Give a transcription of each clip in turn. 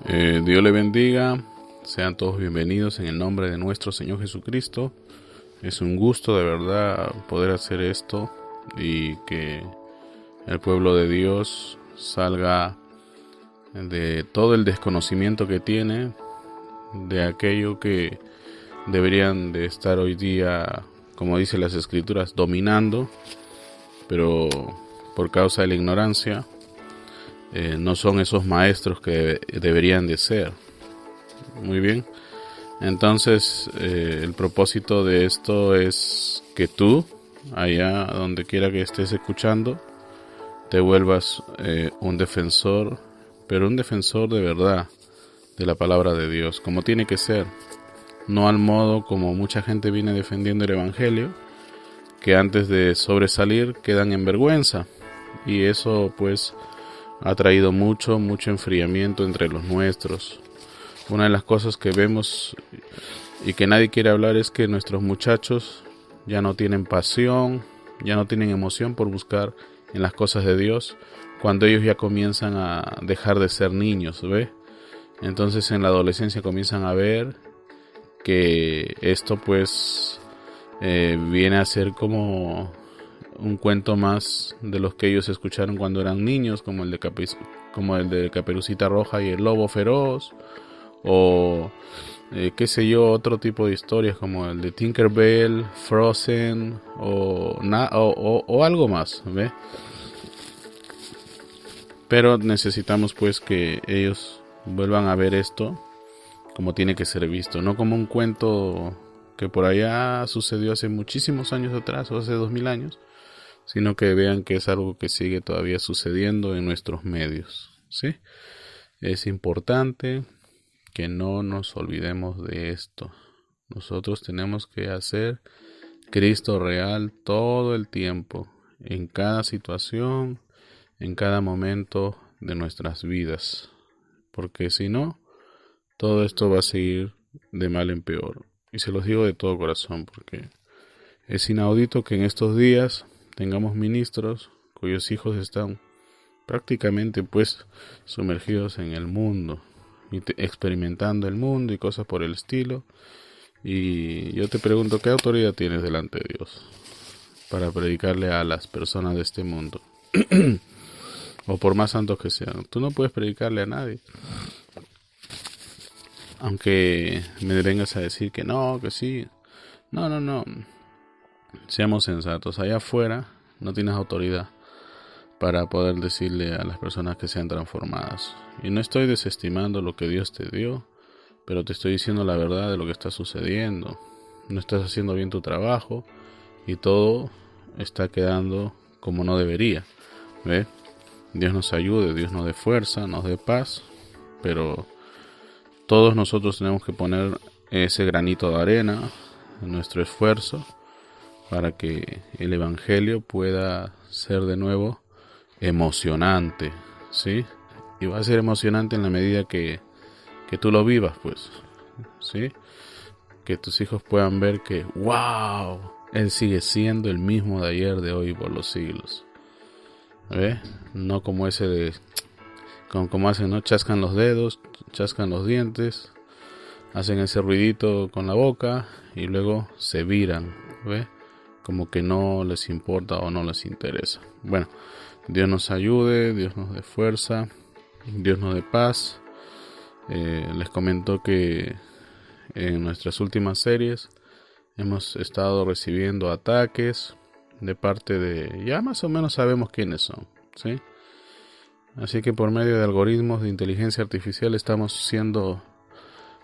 Dios le bendiga, sean todos bienvenidos en el nombre de nuestro Señor Jesucristo. Es un gusto de verdad poder hacer esto y que el pueblo de Dios salga de todo el desconocimiento que tiene, de aquello que deberían de estar hoy día, como dicen las Escrituras, dominando, pero por causa de la ignorancia no son esos maestros que deberían de ser. Muy bien. Entonces el propósito de esto es que tú, allá donde quiera que estés escuchando, te vuelvas un defensor, pero un defensor de verdad de la palabra de Dios, como tiene que ser, no al modo como mucha gente viene defendiendo el evangelio, que antes de sobresalir quedan en vergüenza, y eso pues ha traído mucho enfriamiento entre los nuestros. Una de las cosas que vemos y que nadie quiere hablar es que nuestros muchachos ya no tienen pasión, ya no tienen emoción por buscar en las cosas de Dios, cuando ellos ya comienzan a dejar de ser niños, ¿ve? Entonces en la adolescencia comienzan a ver que esto pues viene a ser como un cuento más de los que ellos escucharon cuando eran niños, como el de Caperucita Roja y el Lobo Feroz, o qué sé yo, otro tipo de historias como el de Tinkerbell, Frozen o algo más, ¿ve? Pero necesitamos pues que ellos vuelvan a ver esto como tiene que ser visto, no como un cuento que por allá sucedió hace muchísimos años atrás o hace 2000 años, sino que vean que es algo que sigue todavía sucediendo en nuestros medios, ¿sí? Es importante que no nos olvidemos de esto. Nosotros tenemos que hacer Cristo real todo el tiempo, en cada situación, en cada momento de nuestras vidas, porque si no, todo esto va a seguir de mal en peor. Y se los digo de todo corazón, porque es inaudito que en estos días tengamos ministros cuyos hijos están prácticamente pues sumergidos en el mundo y experimentando el mundo y cosas por el estilo. Y yo te pregunto, ¿qué autoridad tienes delante de Dios para predicarle a las personas de este mundo? O por más santos que sean, tú no puedes predicarle a nadie. Aunque me vengas a decir que no, que sí. No. Seamos sensatos. Allá afuera no tienes autoridad para poder decirle a las personas que sean transformadas. Y no estoy desestimando lo que Dios te dio, pero te estoy diciendo la verdad de lo que está sucediendo. No estás haciendo bien tu trabajo y todo está quedando como no debería. ¿Ve? Dios nos ayude, Dios nos dé fuerza, nos dé paz, pero todos nosotros tenemos que poner ese granito de arena en nuestro esfuerzo para que el evangelio pueda ser de nuevo emocionante, ¿sí? Y va a ser emocionante en la medida que tú lo vivas, pues, ¿sí? Que tus hijos puedan ver que, wow, Él sigue siendo el mismo de ayer, de hoy y por los siglos. ¿Ve? No como ese de, como hacen, ¿no? Chascan los dedos, chascan los dientes, hacen ese ruidito con la boca y luego se viran, ¿ve? Como que no les importa o no les interesa. Bueno, Dios nos ayude, Dios nos dé fuerza, Dios nos dé paz. Les comento que en nuestras últimas series hemos estado recibiendo ataques de parte de, ya más o menos sabemos quiénes son, ¿sí? Así que por medio de algoritmos de inteligencia artificial estamos siendo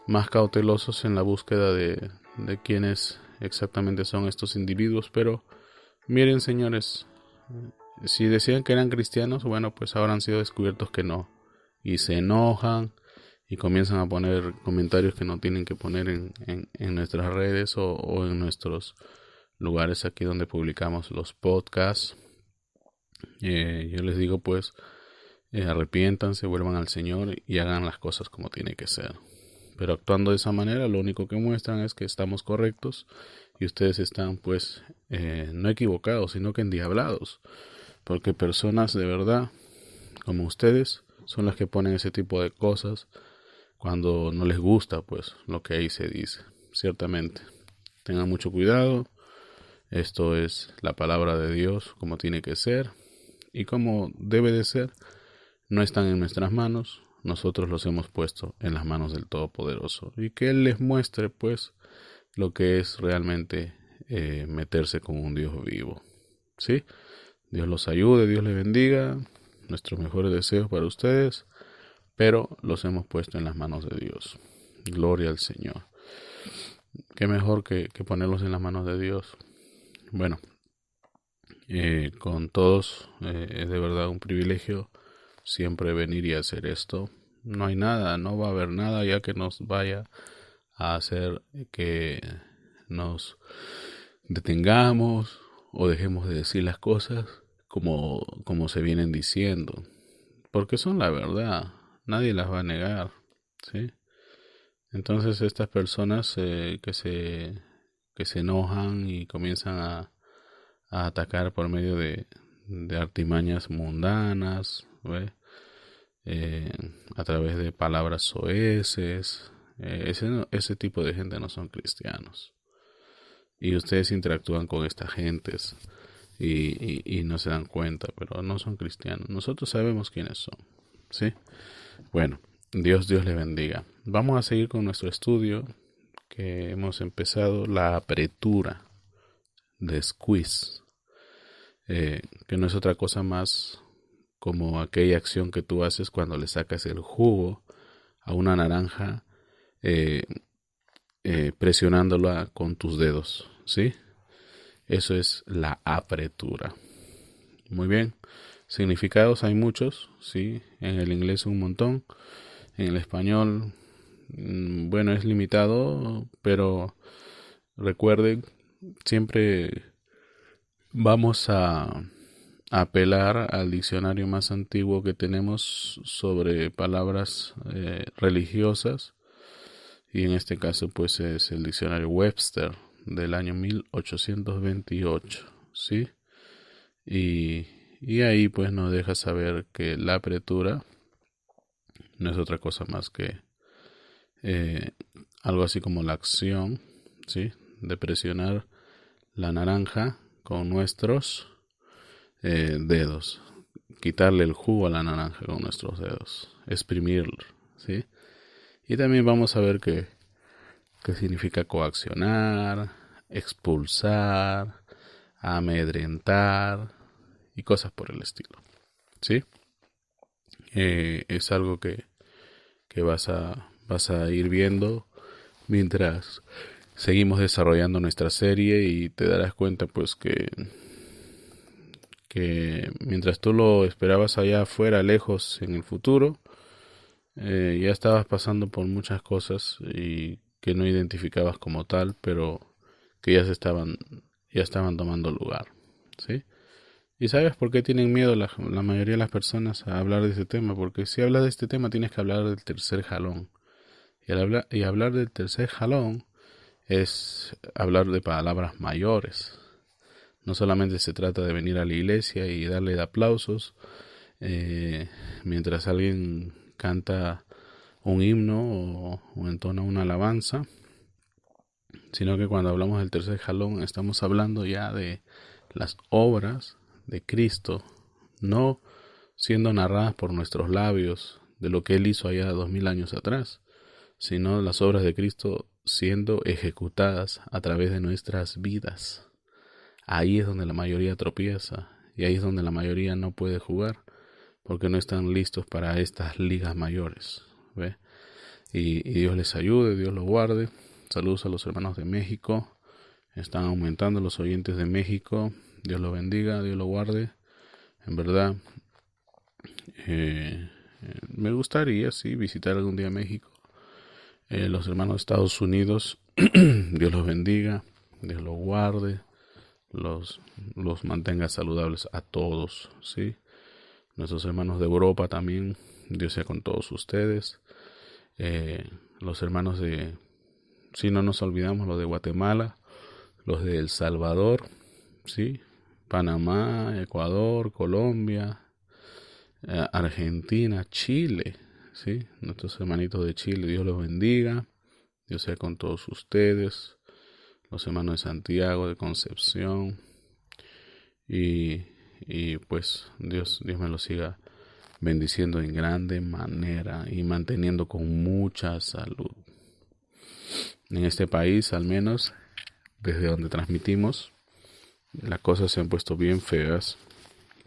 más cautelosos en la búsqueda de quiénes exactamente son estos individuos. Pero miren, señores, si decían que eran cristianos, bueno, pues ahora han sido descubiertos que no, y se enojan y comienzan a poner comentarios que no tienen que poner en nuestras redes o en nuestros lugares aquí donde publicamos los podcasts. Yo les digo pues, arrepiéntanse, vuelvan al Señor y hagan las cosas como tiene que ser. Pero actuando de esa manera, lo único que muestran es que estamos correctos y ustedes están pues no equivocados, sino que endiablados, porque personas de verdad como ustedes son las que ponen ese tipo de cosas cuando no les gusta pues lo que ahí se dice. Ciertamente, tengan mucho cuidado. Esto es la palabra de Dios como tiene que ser y como debe de ser. No están en nuestras manos, nosotros los hemos puesto en las manos del Todopoderoso, y que Él les muestre pues lo que es realmente meterse con un Dios vivo. ¿Sí? Dios los ayude, Dios les bendiga, nuestros mejores deseos para ustedes, pero los hemos puesto en las manos de Dios. Gloria al Señor. Qué mejor que ponerlos en las manos de Dios. Bueno, con todos es de verdad un privilegio siempre venir y hacer esto. No hay nada, no va a haber nada ya que nos vaya a hacer que nos detengamos o dejemos de decir las cosas como se vienen diciendo, porque son la verdad, nadie las va a negar, ¿sí? Entonces estas personas que se enojan y comienzan a atacar por medio de artimañas mundanas, ¿ve? A través de palabras soeces, ese tipo de gente no son cristianos. Y ustedes interactúan con estas gentes y no se dan cuenta, pero no son cristianos. Nosotros sabemos quiénes son, ¿sí? Bueno, Dios les bendiga. Vamos a seguir con nuestro estudio que hemos empezado, la apretura de squeeze, que no es otra cosa más como aquella acción que tú haces cuando le sacas el jugo a una naranja presionándola con tus dedos, ¿sí? Eso es la apretura. Muy bien. Significados hay muchos, ¿sí? En el inglés un montón. En el español, bueno, es limitado, pero recuerden, siempre vamos a apelar al diccionario más antiguo que tenemos sobre palabras religiosas, y en este caso pues es el diccionario Webster del año 1828, ¿sí? Y ahí pues nos deja saber que la apretura no es otra cosa más que algo así como la acción, ¿sí? De presionar la naranja con nuestros dedos, quitarle el jugo a la naranja con nuestros dedos, exprimirlo, ¿sí? Y también vamos a ver qué significa coaccionar, expulsar, amedrentar y cosas por el estilo, ¿sí? Es algo que vas a ir viendo mientras seguimos desarrollando nuestra serie, y te darás cuenta pues que mientras tú lo esperabas allá afuera, lejos en el futuro, ya estabas pasando por muchas cosas y que no identificabas como tal, pero que ya estaban tomando lugar, ¿sí? ¿Y sabes por qué tienen miedo la mayoría de las personas a hablar de este tema? Porque si hablas de este tema tienes que hablar del tercer jalón. Y hablar del tercer jalón es hablar de palabras mayores. No solamente se trata de venir a la iglesia y darle aplausos mientras alguien canta un himno o entona una alabanza, sino que cuando hablamos del tercer jalón estamos hablando ya de las obras de Cristo, no siendo narradas por nuestros labios de lo que Él hizo allá 2000 años atrás, sino las obras de Cristo siendo ejecutadas a través de nuestras vidas. Ahí es donde la mayoría tropieza, y ahí es donde la mayoría no puede jugar, porque no están listos para estas ligas mayores, ¿ve? Y Dios les ayude, Dios los guarde. Saludos a los hermanos de México. Están aumentando los oyentes de México. Dios los bendiga, Dios los guarde. En verdad, me gustaría, sí, visitar algún día México. Los hermanos de Estados Unidos, Dios los bendiga, Dios los guarde, los mantenga saludables a todos, ¿sí? Nuestros hermanos de Europa también, Dios sea con todos ustedes. Los hermanos si no nos olvidamos, los de Guatemala, los de El Salvador, ¿sí? Panamá, Ecuador, Colombia, Argentina, Chile, ¿sí? Nuestros hermanitos de Chile, Dios los bendiga. Dios sea con todos ustedes, los hermanos de Santiago, de Concepción, y pues Dios me los siga bendiciendo en grande manera y manteniendo con mucha salud. En este país, al menos, desde donde transmitimos, las cosas se han puesto bien feas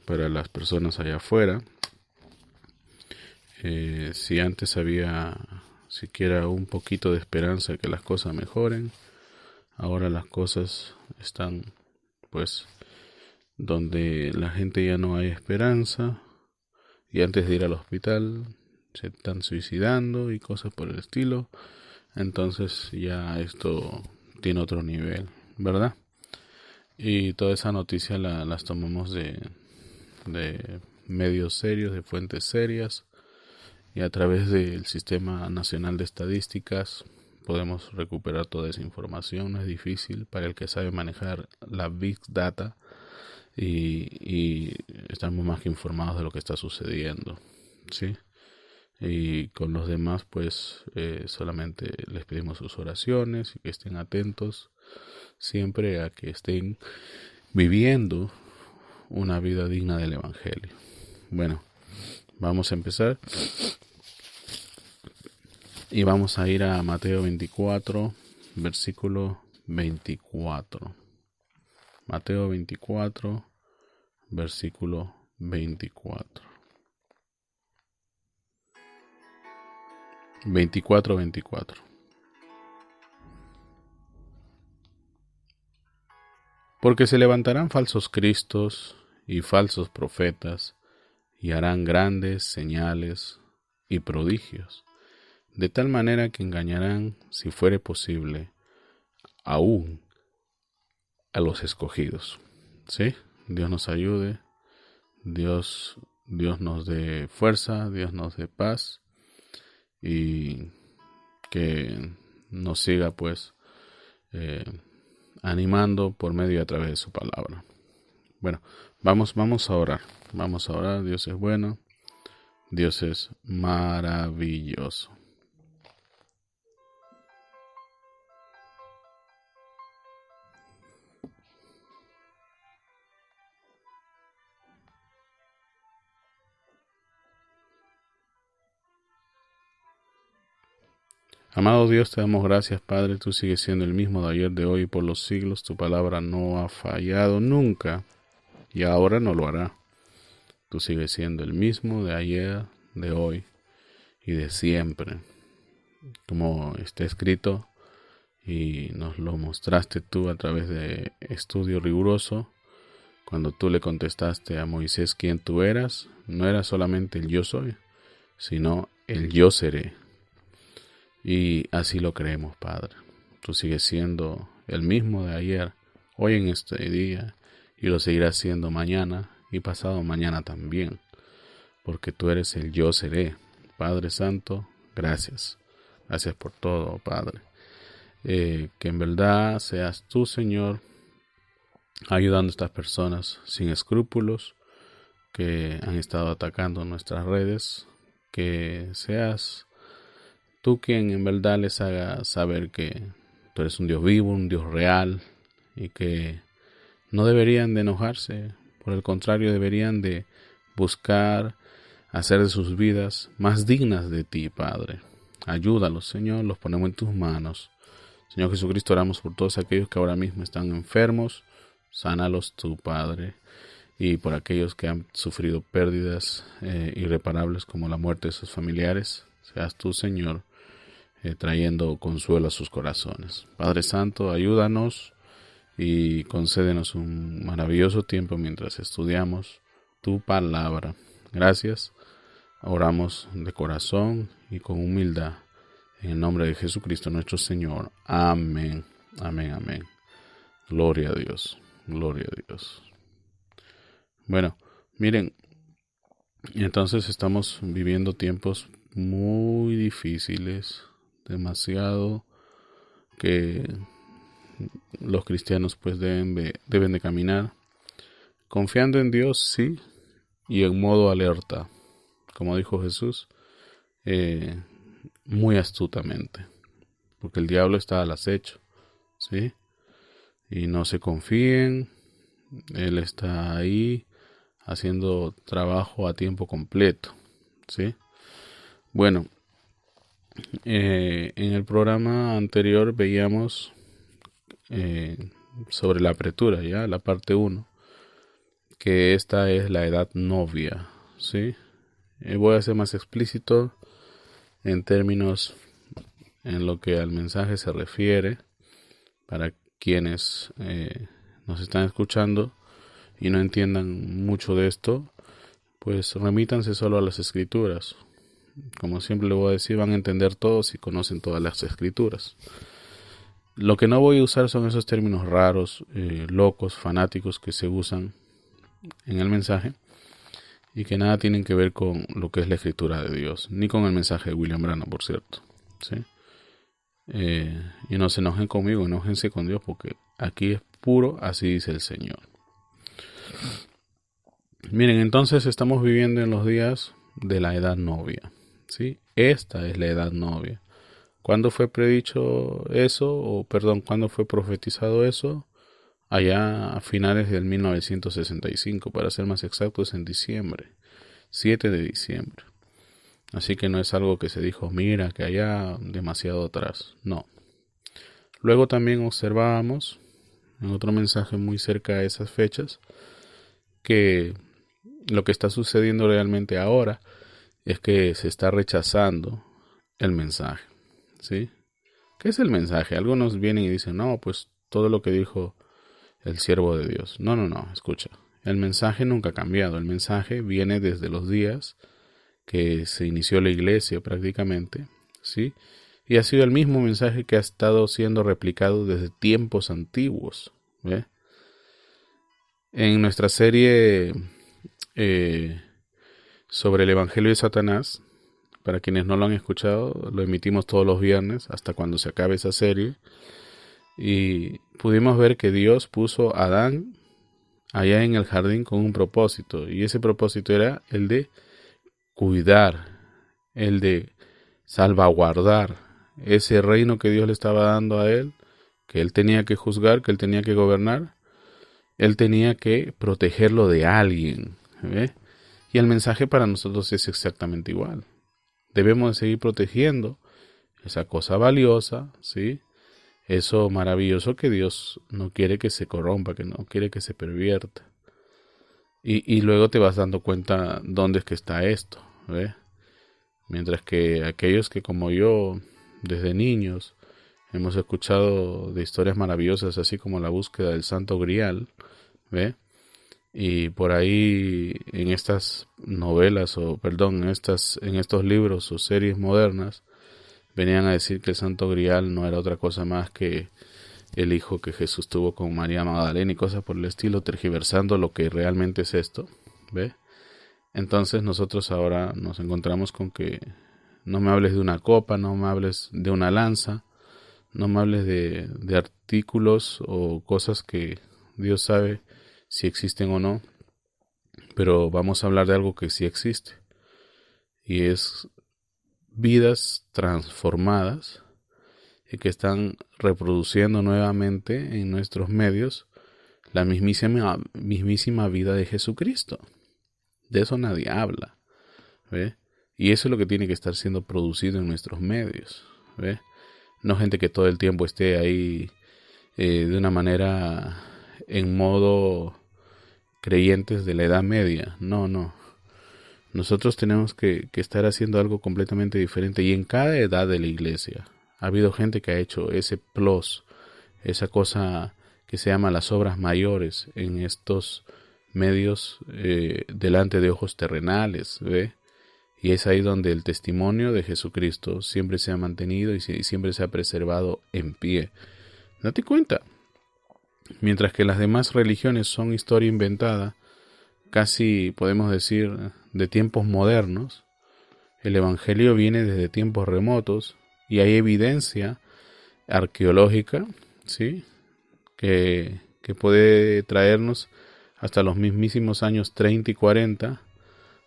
para las personas allá afuera. Si antes había siquiera un poquito de esperanza de que las cosas mejoren, ahora las cosas están pues donde la gente ya no hay esperanza, y antes de ir al hospital se están suicidando y cosas por el estilo. Entonces ya esto tiene otro nivel, ¿verdad? Y toda esa noticia las tomamos de medios serios, de fuentes serias, y a través del Sistema Nacional de Estadísticas podemos recuperar toda esa información. No es difícil para el que sabe manejar la Big Data, y estamos más que informados de lo que está sucediendo, ¿sí? Y con los demás pues solamente les pedimos sus oraciones y que estén atentos siempre a que estén viviendo una vida digna del Evangelio. Bueno, vamos a empezar y vamos a ir a Mateo 24, versículo 24. Mateo 24, versículo 24. 24. Porque se levantarán falsos cristos y falsos profetas, y harán grandes señales y prodigios, de tal manera que engañarán, si fuere posible, aún a los escogidos. ¿Sí? Dios nos ayude, Dios nos dé fuerza, Dios nos dé paz, y que nos siga pues animando por medio y a través de su palabra. Bueno, vamos a orar. Vamos a orar. Dios es bueno. Dios es maravilloso. Amado Dios, te damos gracias, Padre. Tú sigues siendo el mismo de ayer, de hoy y por los siglos. Tu palabra no ha fallado nunca y ahora no lo hará. Tú sigues siendo el mismo de ayer, de hoy y de siempre. Como está escrito y nos lo mostraste tú a través de estudio riguroso, cuando tú le contestaste a Moisés quién tú eras, no era solamente el yo soy, sino el yo seré. Y así lo creemos, Padre. Tú sigues siendo el mismo de ayer, hoy en este día, y lo seguirás siendo mañana y pasado mañana también, porque tú eres el yo seré. Padre Santo, gracias. Gracias por todo, Padre. Que en verdad seas tú, Señor, ayudando a estas personas sin escrúpulos que han estado atacando nuestras redes. Que seas tú quien en verdad les haga saber que tú eres un Dios vivo, un Dios real, y que no deberían de enojarse. Por el contrario, deberían de buscar hacer de sus vidas más dignas de ti, Padre. Ayúdalos, Señor, los ponemos en tus manos. Señor Jesucristo, oramos por todos aquellos que ahora mismo están enfermos. Sánalos tú, Padre. Y por aquellos que han sufrido pérdidas irreparables como la muerte de sus familiares. Seas tú, Señor, trayendo consuelo a sus corazones. Padre Santo, ayúdanos y concédenos un maravilloso tiempo mientras estudiamos tu palabra. Gracias. Oramos de corazón y con humildad en el nombre de Jesucristo nuestro Señor. Amén. Amén, amén. Gloria a Dios. Gloria a Dios. Bueno, miren, entonces estamos viviendo tiempos muy difíciles, demasiado, que los cristianos pues deben de caminar confiando en Dios, sí, y en modo alerta. Como dijo Jesús, muy astutamente, porque el diablo está al acecho, ¿sí? Y no se confíen, él está ahí haciendo trabajo a tiempo completo, ¿sí? Bueno, en el programa anterior veíamos sobre la apretura, ya la parte uno, que esta es la edad novia, ¿sí? Voy a ser más explícito en términos en lo que al mensaje se refiere para quienes nos están escuchando y no entiendan mucho de esto, pues remítanse solo a las escrituras. Como siempre le voy a decir, van a entender todo si conocen todas las escrituras. Lo que no voy a usar son esos términos raros, locos, fanáticos que se usan en el mensaje y que nada tienen que ver con lo que es la escritura de Dios, ni con el mensaje de William Branham, por cierto, ¿sí? Y no se enojen conmigo, enójense con Dios, porque aquí es puro, así dice el Señor. Miren, entonces estamos viviendo en los días de la edad novia, ¿sí? Esta es la edad novia. ¿Cuándo fue predicho eso? ¿Cuándo fue profetizado eso? Allá a finales del 1965, para ser más exactos, en diciembre, 7 de diciembre. Así que no es algo que se dijo, mira, que allá demasiado atrás. No. Luego también observábamos, en otro mensaje muy cerca de esas fechas, que lo que está sucediendo realmente ahora es que se está rechazando el mensaje, ¿sí? ¿Qué es el mensaje? Algunos vienen y dicen, no, pues todo lo que dijo el siervo de Dios. No, escucha. El mensaje nunca ha cambiado. El mensaje viene desde los días que se inició la iglesia prácticamente, ¿sí? Y ha sido el mismo mensaje que ha estado siendo replicado desde tiempos antiguos, ¿ve? En nuestra serie sobre el Evangelio de Satanás, para quienes no lo han escuchado, lo emitimos todos los viernes hasta cuando se acabe esa serie, y pudimos ver que Dios puso a Adán allá en el jardín con un propósito, y ese propósito era el de cuidar, el de salvaguardar ese reino que Dios le estaba dando a él, que él tenía que juzgar, que él tenía que gobernar, él tenía que protegerlo de alguien, ¿ve? Y el mensaje para nosotros es exactamente igual. Debemos de seguir protegiendo esa cosa valiosa, ¿sí? Eso maravilloso que Dios no quiere que se corrompa, que no quiere que se pervierta. Y luego te vas dando cuenta dónde es que está esto, ¿ve? Mientras que aquellos que como yo, desde niños, hemos escuchado de historias maravillosas, así como la búsqueda del Santo Grial, ¿ve? Y por ahí en estas novelas, en estos libros o series modernas, venían a decir que el Santo Grial no era otra cosa más que el hijo que Jesús tuvo con María Magdalena y cosas por el estilo, tergiversando lo que realmente es esto, ¿ve? Entonces nosotros ahora nos encontramos con que no me hables de una copa, no me hables de una lanza, no me hables de artículos o cosas que Dios sabe si existen o no, pero vamos a hablar de algo que sí existe, y es vidas transformadas y que están reproduciendo nuevamente en nuestros medios la mismísima vida de Jesucristo. De eso nadie habla, ¿ve? Y eso es lo que tiene que estar siendo producido en nuestros medios, ¿ve? No gente que todo el tiempo esté ahí de una manera en modo creyentes de la Edad Media. No. Nosotros tenemos que estar haciendo algo completamente diferente. Y en cada edad de la iglesia ha habido gente que ha hecho ese plus, esa cosa que se llama las obras mayores en estos medios delante de ojos terrenales, ¿ve? Y es ahí donde el testimonio de Jesucristo siempre se ha mantenido y siempre se ha preservado en pie. Date cuenta. Mientras que las demás religiones son historia inventada, casi podemos decir de tiempos modernos, el Evangelio viene desde tiempos remotos y hay evidencia arqueológica, ¿sí? que puede traernos hasta los mismísimos años 30 y 40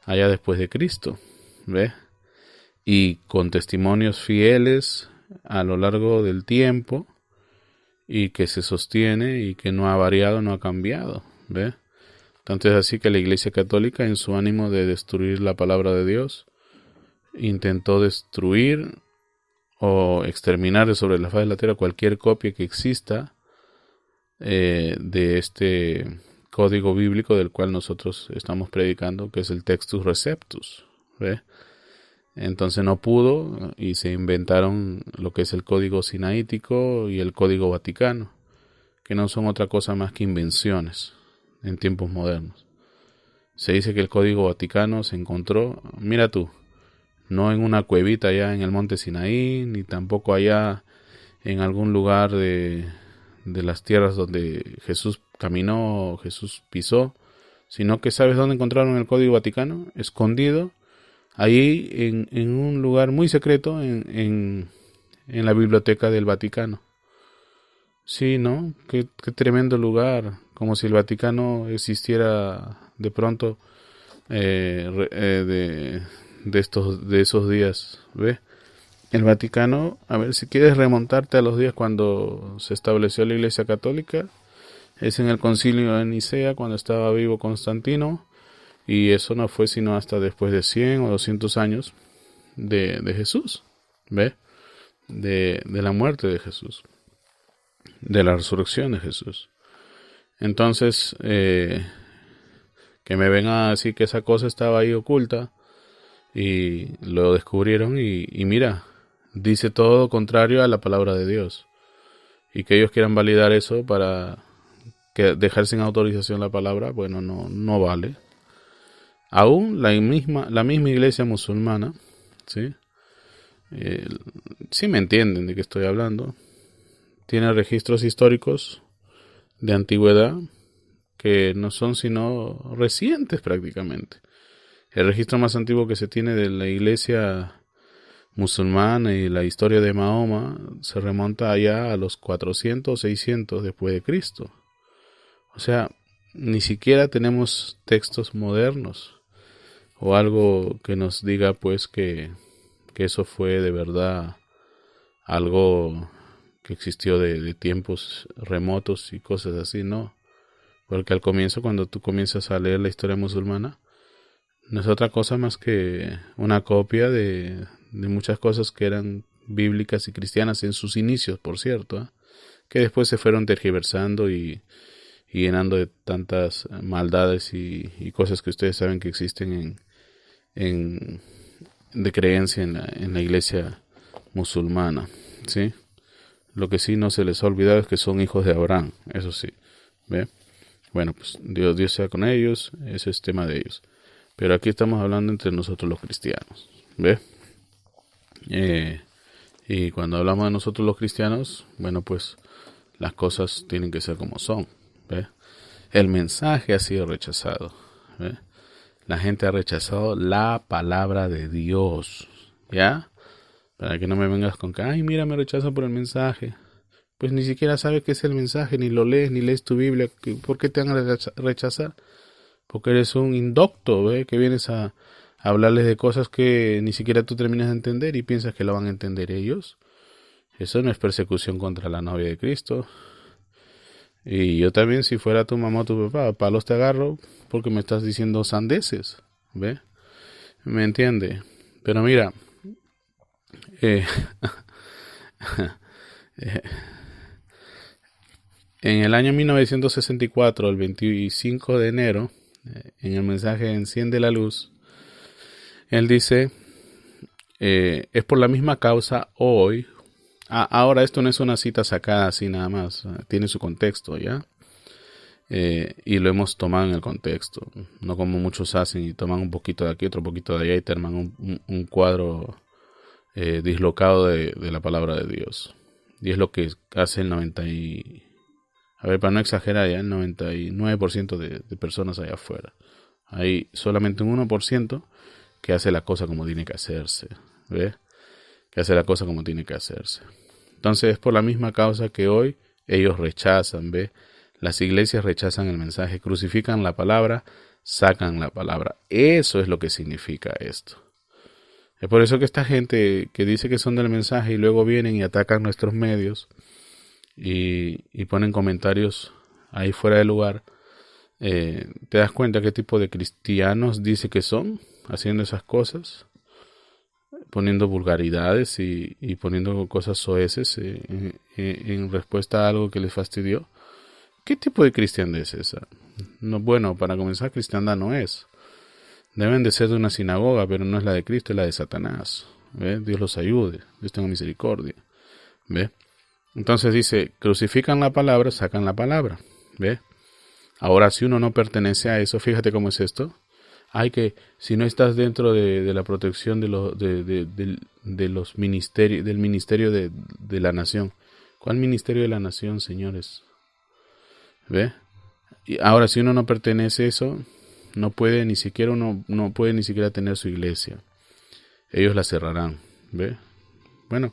allá después de Cristo, ¿ve? y con testimonios fieles a lo largo del tiempo y que se sostiene y que no ha variado, no ha cambiado, ¿ve? Tanto es así que la Iglesia Católica, en su ánimo de destruir la palabra de Dios, intentó destruir o exterminar de sobre la faz de la tierra cualquier copia que exista de este código bíblico del cual nosotros estamos predicando, que es el Textus Receptus, ¿ve? Entonces no pudo y se inventaron lo que es el código sinaítico y el código vaticano, que no son otra cosa más que invenciones en tiempos modernos. Se dice que el código vaticano se encontró, mira tú, no en una cuevita allá en el monte Sinaí, ni tampoco allá en algún lugar de las tierras donde Jesús caminó, Jesús pisó, sino que ¿sabes dónde encontraron el código vaticano? Escondido ahí en un lugar muy secreto en la biblioteca del Vaticano. Sí, ¿no? Qué tremendo lugar, como si el Vaticano existiera de pronto de esos días, ¿ves? El Vaticano, a ver, si quieres remontarte a los días cuando se estableció la Iglesia Católica, es en el Concilio de Nicea, cuando estaba vivo Constantino, y eso no fue sino hasta después de 100 o 200 años de Jesús, ¿ves? De la muerte de Jesús, de la resurrección de Jesús. Entonces, que me vengan a decir que esa cosa estaba ahí oculta, y lo descubrieron y mira, dice todo lo contrario a la palabra de Dios, y que ellos quieran validar eso para dejar sin autorización la palabra, bueno, no vale. Aún la misma iglesia musulmana, ¿sí? Sí me entienden de qué estoy hablando, tiene registros históricos de antigüedad que no son sino recientes prácticamente. El registro más antiguo que se tiene de la iglesia musulmana y la historia de Mahoma se remonta allá a los 400 o 600 después de Cristo. O sea, ni siquiera tenemos textos modernos o algo que nos diga pues que eso fue de verdad algo que existió de tiempos remotos y cosas así, no. Porque al comienzo, cuando tú comienzas a leer la historia musulmana, no es otra cosa más que una copia de muchas cosas que eran bíblicas y cristianas en sus inicios, por cierto, que después se fueron tergiversando y llenando de tantas maldades y cosas que ustedes saben que existen de creencia en la iglesia musulmana, ¿sí? Lo que sí no se les ha olvidado es que son hijos de Abraham, eso sí, ¿ve? Bueno, pues Dios sea con ellos, ese es tema de ellos. Pero aquí estamos hablando entre nosotros los cristianos, ¿ve? Y cuando hablamos de nosotros los cristianos, bueno, pues las cosas tienen que ser como son, ¿ve? El mensaje ha sido rechazado, ¿ve? La gente ha rechazado la palabra de Dios, ¿ya? Para que no me vengas con que, ay, mira, me rechazan por el mensaje. Pues ni siquiera sabes qué es el mensaje, ni lo lees, ni lees tu Biblia. ¿Por qué te van a rechazar? Porque eres un indocto, ¿ve? Que vienes a hablarles de cosas que ni siquiera tú terminas de entender y piensas que lo van a entender ellos. Eso no es persecución contra la novia de Cristo. Y yo también, si fuera tu mamá o tu papá, a palos te agarro porque me estás diciendo sandeces, ¿ve? ¿Me entiende? Pero mira, en el año 1964, el 25 de enero, en el mensaje Enciende la Luz, él dice, es por la misma causa hoy. Ahora esto no es una cita sacada así nada más, tiene su contexto, ¿ya? Y lo hemos tomado en el contexto, no como muchos hacen y toman un poquito de aquí, otro poquito de allá y te arman un cuadro dislocado de la palabra de Dios. Y es lo que hace el 90 y... A ver, para no exagerar, ya el 99% de personas allá afuera. Hay solamente un 1% que hace la cosa como tiene que hacerse, ¿ve? Que hace la cosa como tiene que hacerse. Entonces es por la misma causa que hoy ellos rechazan, ¿ve? Las iglesias rechazan el mensaje, crucifican la palabra, sacan la palabra. Eso es lo que significa esto. Es por eso que esta gente que dice que son del mensaje y luego vienen y atacan nuestros medios y ponen comentarios ahí fuera de lugar, te das cuenta qué tipo de cristianos dice que son haciendo esas cosas, poniendo vulgaridades y poniendo cosas soeces en respuesta a algo que les fastidió. ¿Qué tipo de cristiandad es esa? No, bueno, para comenzar, cristiandad no es. Deben de ser de una sinagoga, pero no es la de Cristo, es la de Satanás. ¿Ve? Dios los ayude, Dios tenga misericordia. ¿Ve? Entonces dice, crucifican la palabra, sacan la palabra. ¿Ve? Ahora, si uno no pertenece a eso, fíjate cómo es esto. Hay que, si no estás dentro de la protección de los ministerios, del ministerio de la nación. ¿Cuál ministerio de la nación, señores? ¿Ve? Y ahora, si uno no pertenece a eso, no puede ni siquiera no puede ni siquiera tener su iglesia. Ellos la cerrarán. ¿Ve? Bueno,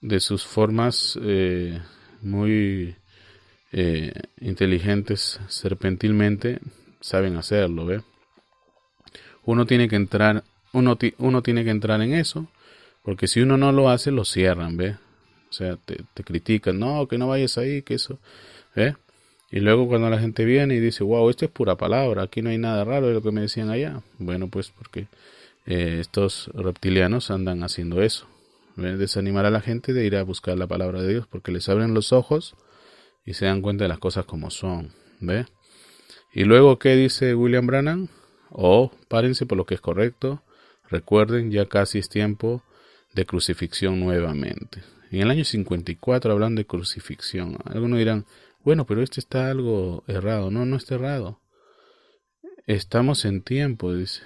de sus formas muy inteligentes, serpentilmente, saben hacerlo. ¿Ve? Uno tiene que entrar en eso, porque si uno no lo hace, lo cierran, ¿ve? O sea, te critican, no, que no vayas ahí, que eso, ¿ve? Y luego cuando la gente viene y dice, wow, esto es pura palabra, aquí no hay nada raro de lo que me decían allá. Bueno, pues porque estos reptilianos andan haciendo eso, ¿ve? Desanimar a la gente de ir a buscar la palabra de Dios, porque les abren los ojos y se dan cuenta de las cosas como son, ¿ve? Y luego, ¿qué dice William Branham? Párense por lo que es correcto. Recuerden, ya casi es tiempo de crucifixión nuevamente. En el año 54 hablan de crucifixión. Algunos dirán, bueno, pero este está algo errado. No, no está errado. Estamos en tiempo, dice.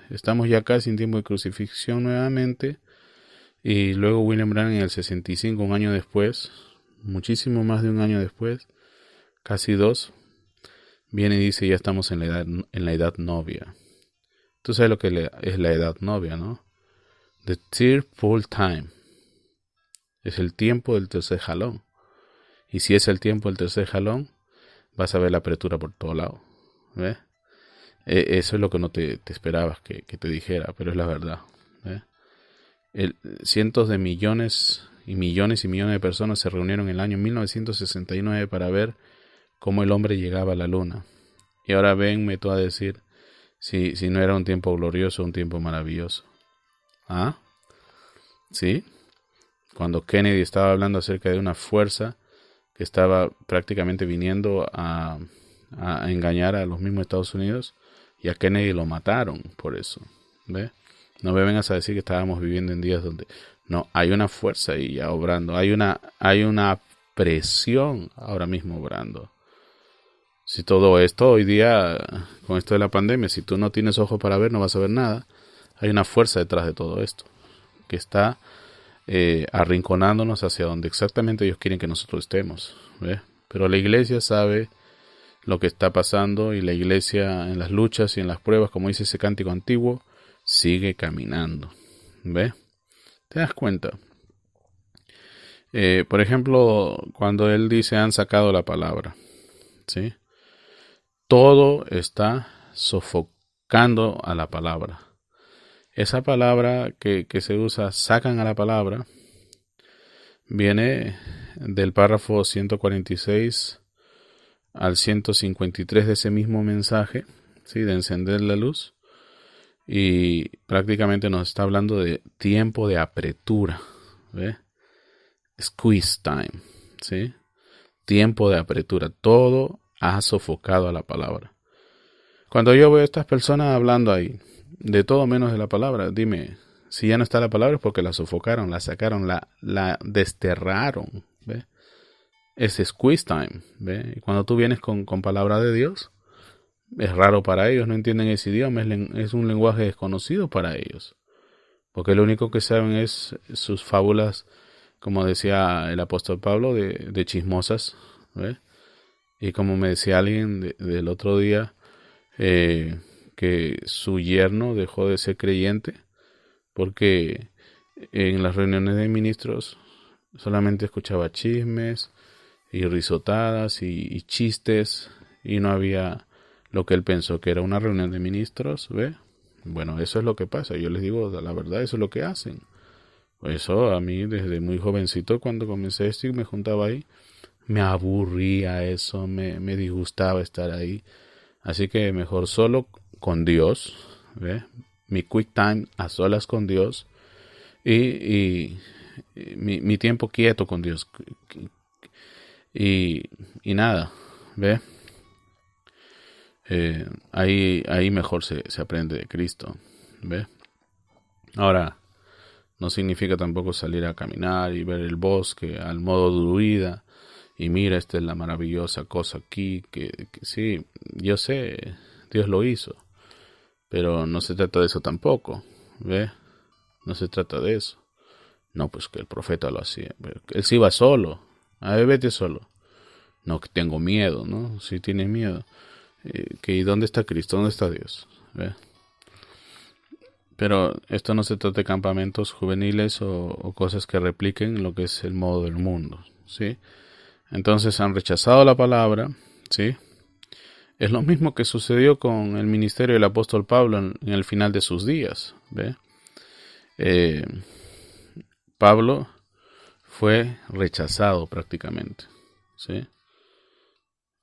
Estamos ya casi en tiempo de crucifixión nuevamente. Y luego William Branham en el 65, un año después, muchísimo más de un año después, casi dos, viene y dice, ya estamos en la edad novia. Tú sabes lo que es la edad novia, ¿no? The third full time. Es el tiempo del tercer jalón. Y si es el tiempo del tercer jalón, vas a ver la apertura por todo lado. ¿Ves? Eso es lo que no te esperabas que te dijera, pero es la verdad. ¿Ves? Cientos de millones y millones y millones de personas se reunieron en el año 1969 para ver cómo el hombre llegaba a la luna. Y ahora venme tú a decir si no era un tiempo glorioso, un tiempo maravilloso. ¿Ah? ¿Sí? Cuando Kennedy estaba hablando acerca de una fuerza que estaba prácticamente viniendo a engañar a los mismos Estados Unidos, y a Kennedy lo mataron por eso. ¿Ve? No me vengas a decir que estábamos viviendo en días donde no, hay una fuerza ahí ya obrando, hay una presión ahora mismo obrando. Si todo esto hoy día, con esto de la pandemia, si tú no tienes ojos para ver, no vas a ver nada. Hay una fuerza detrás de todo esto que está arrinconándonos hacia donde exactamente ellos quieren que nosotros estemos. ¿Ve? Pero la iglesia sabe lo que está pasando, y la iglesia en las luchas y en las pruebas, como dice ese cántico antiguo, sigue caminando. ¿Ve? ¿Te das cuenta? Por ejemplo, cuando él dice han sacado la palabra, ¿sí? Todo está sofocando a la palabra. Esa palabra que se usa, sacan a la palabra, viene del párrafo 146 al 153 de ese mismo mensaje, ¿sí? De encender la luz. Y prácticamente nos está hablando de tiempo de apretura, ¿ve? Squeeze time, ¿sí? Tiempo de apretura. Todo ha sofocado a la palabra. Cuando yo veo a estas personas hablando ahí de todo menos de la palabra, dime, si ya no está la palabra es porque la sofocaron, la sacaron, la desterraron, ¿ve? Es squeeze time, ¿ve? Y cuando tú vienes con palabra de Dios, es raro para ellos, no entienden ese idioma, es un lenguaje desconocido para ellos, porque lo único que saben es sus fábulas, como decía el apóstol Pablo, de chismosas, ¿ve? Y como me decía alguien del otro día, que su yerno dejó de ser creyente porque en las reuniones de ministros solamente escuchaba chismes y risotadas y chistes, y no había lo que él pensó que era una reunión de ministros, ¿ve? Bueno, eso es lo que pasa. Yo les digo la verdad, eso es lo que hacen. Eso a mí desde muy jovencito, cuando comencé esto y me juntaba ahí, me aburría eso, me disgustaba estar ahí. Así que mejor solo con Dios, ¿ve? Mi quick time a solas con Dios y mi tiempo quieto con Dios. Y, y nada, ¿ve? Ahí mejor se aprende de Cristo, ¿ve? Ahora, no significa tampoco salir a caminar y ver el bosque al modo druida. Y mira, esta es la maravillosa cosa aquí, que sí, yo sé, Dios lo hizo, pero no se trata de eso tampoco, ¿ve? No se trata de eso. No, pues que el profeta lo hacía. Él sí iba solo. A ver, vete solo. No, que tengo miedo, ¿no? Si tienes miedo. ¿Y dónde está Cristo? ¿Dónde está Dios? ¿Ve? Pero esto no se trata de campamentos juveniles o cosas que repliquen lo que es el modo del mundo, ¿sí? Entonces han rechazado la palabra, ¿sí? Es lo mismo que sucedió con el ministerio del apóstol Pablo en el final de sus días, ¿ve? Pablo fue rechazado prácticamente, ¿sí?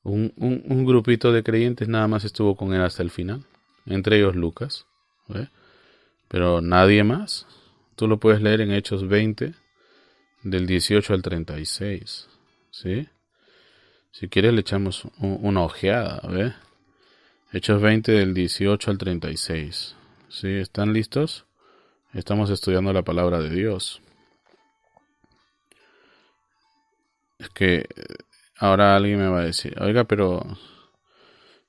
Un grupito de creyentes nada más estuvo con él hasta el final, entre ellos Lucas, ¿ve? Pero nadie más. Tú lo puedes leer en Hechos 20, del 18 al 36, ¿sí? Si quieres le echamos una ojeada, ¿ve? Hechos 20 del 18 al 36. ¿Sí? ¿Están listos? Estamos estudiando la palabra de Dios. Es que ahora alguien me va a decir, oiga, pero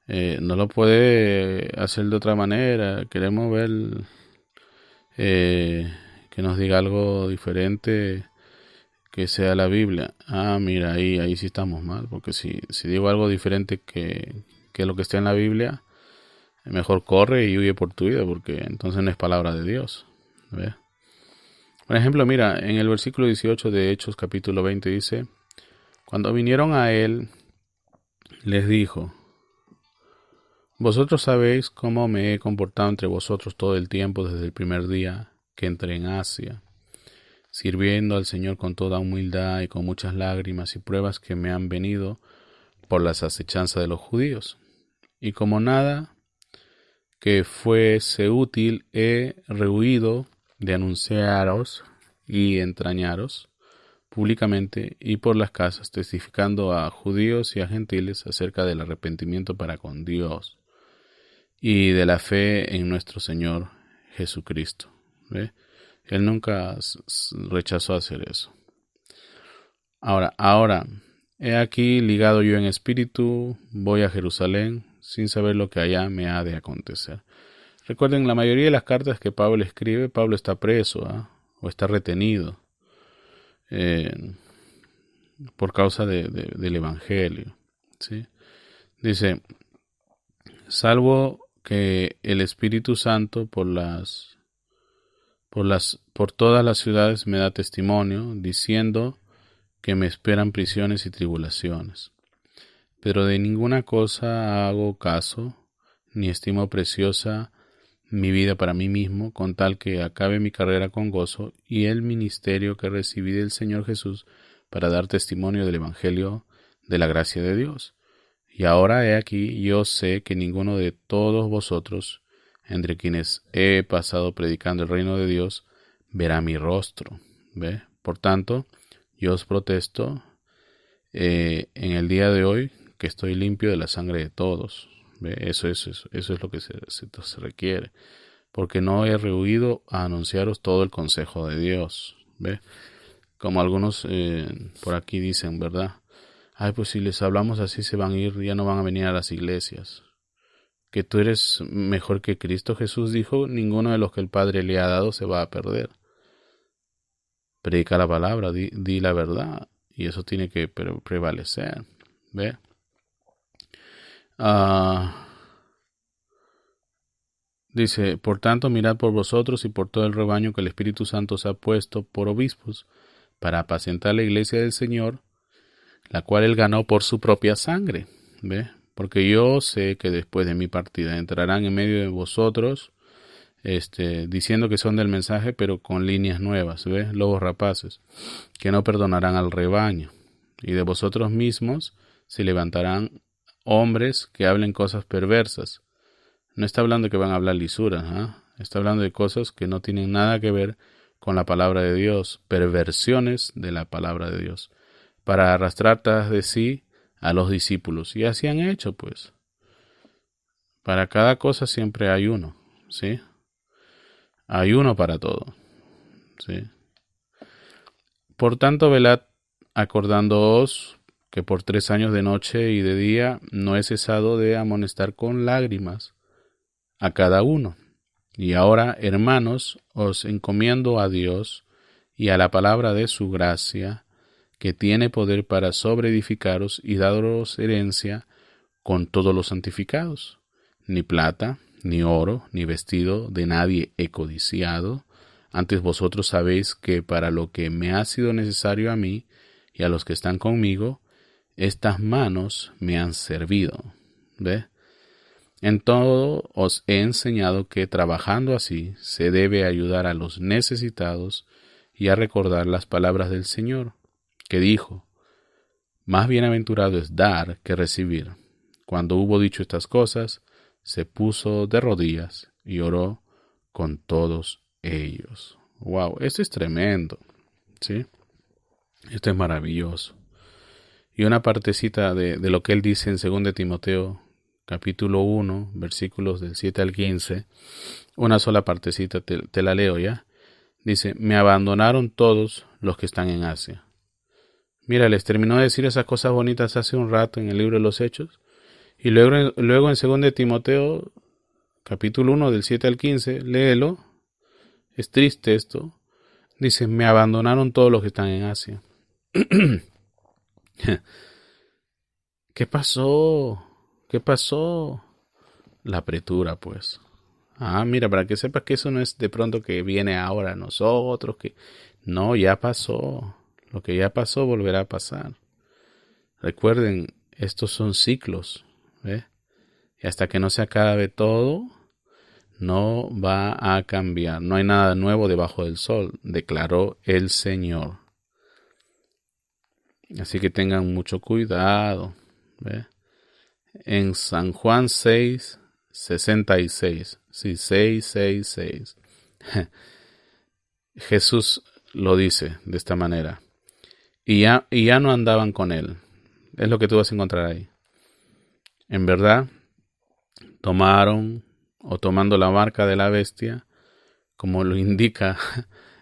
no lo puede hacer de otra manera. Queremos ver que nos diga algo diferente que sea la Biblia. Ah, mira, ahí sí estamos mal, porque si digo algo diferente que lo que está en la Biblia, mejor corre y huye por tu vida, porque entonces no es palabra de Dios. ¿Ve? Por ejemplo, mira, en el versículo 18 de Hechos capítulo 20 dice, cuando vinieron a él, les dijo, vosotros sabéis cómo me he comportado entre vosotros todo el tiempo desde el primer día que entré en Asia, sirviendo al Señor con toda humildad y con muchas lágrimas y pruebas que me han venido por las acechanzas de los judíos. Y como nada que fuese útil, he rehuido de anunciaros y entrañaros públicamente y por las casas, testificando a judíos y a gentiles acerca del arrepentimiento para con Dios y de la fe en nuestro Señor Jesucristo. ¿Ve? Él nunca rechazó hacer eso. Ahora, he aquí ligado yo en espíritu, voy a Jerusalén, sin saber lo que allá me ha de acontecer. Recuerden, la mayoría de las cartas que Pablo escribe, Pablo está preso, o está retenido por causa del Evangelio, ¿sí? Dice, salvo que el Espíritu Santo por todas las ciudades me da testimonio, diciendo que me esperan prisiones y tribulaciones. Pero de ninguna cosa hago caso, ni estimo preciosa mi vida para mí mismo, con tal que acabe mi carrera con gozo y el ministerio que recibí del Señor Jesús para dar testimonio del Evangelio de la gracia de Dios. Y ahora he aquí, yo sé que ninguno de todos vosotros, entre quienes he pasado predicando el reino de Dios, verá mi rostro. ¿Ve? Por tanto, yo os protesto en el día de hoy que estoy limpio de la sangre de todos. ¿Ve? Eso es lo que se requiere. Porque no he rehuido a anunciaros todo el consejo de Dios. ¿Ve? Como algunos por aquí dicen, ¿verdad? Ay, pues si les hablamos así se van a ir, ya no van a venir a las iglesias. Que tú eres mejor que Cristo. Jesús dijo, ninguno de los que el Padre le ha dado se va a perder. Predica la palabra, di la verdad, y eso tiene que prevalecer. ¿Ve? Dice, por tanto, mirad por vosotros y por todo el rebaño que el Espíritu Santo os ha puesto por obispos, para apacentar la iglesia del Señor, la cual él ganó por su propia sangre. ¿Ve? Porque yo sé que después de mi partida entrarán en medio de vosotros diciendo que son del mensaje, pero con líneas nuevas, ¿ves? Lobos rapaces, que no perdonarán al rebaño. Y de vosotros mismos se levantarán hombres que hablen cosas perversas. No está hablando que van a hablar lisuras, ¿eh? Está hablando de cosas que no tienen nada que ver con la palabra de Dios, perversiones de la palabra de Dios, para arrastrar tras de sí a los discípulos. Y así han hecho, pues. Para cada cosa siempre hay uno, ¿sí? Hay uno para todo, ¿sí? Por tanto, velad, acordándoos que por 3 años de noche y de día no he cesado de amonestar con lágrimas a cada uno. Y ahora, hermanos, os encomiendo a Dios y a la palabra de su gracia, que tiene poder para sobreedificaros y daros herencia con todos los santificados. Ni plata, ni oro, ni vestido de nadie he codiciado. Antes vosotros sabéis que para lo que me ha sido necesario a mí y a los que están conmigo, estas manos me han servido. ¿Ve? En todo os he enseñado que trabajando así se debe ayudar a los necesitados y a recordar las palabras del Señor, que dijo: más bienaventurado es dar que recibir. Cuando hubo dicho estas cosas, se puso de rodillas y oró con todos ellos. Wow, esto es tremendo, ¿sí? Esto es maravilloso. Y una partecita de lo que él dice en 2 Timoteo, capítulo 1, versículos del 7 al 15, una sola partecita, te la leo ya. Dice: me abandonaron todos los que están en Asia. Mira, les terminó de decir esas cosas bonitas hace un rato en el libro de los Hechos. Y luego en 2 Timoteo, capítulo 1, del 7 al 15, léelo. Es triste esto. Dice: me abandonaron todos los que están en Asia. ¿Qué pasó? ¿Qué pasó? La apretura, pues. Mira, para que sepas que eso no es de pronto que viene ahora a nosotros, que no, ya pasó. Lo que ya pasó volverá a pasar. Recuerden, estos son ciclos, ¿eh? Y hasta que no se acabe todo, no va a cambiar. No hay nada nuevo debajo del sol, declaró el Señor. Así que tengan mucho cuidado, ¿ve? En San Juan 6, 66, sí, 666, Jesús lo dice de esta manera: y ya no andaban con él. Es lo que tú vas a encontrar ahí. En verdad, tomando la marca de la bestia, como lo indica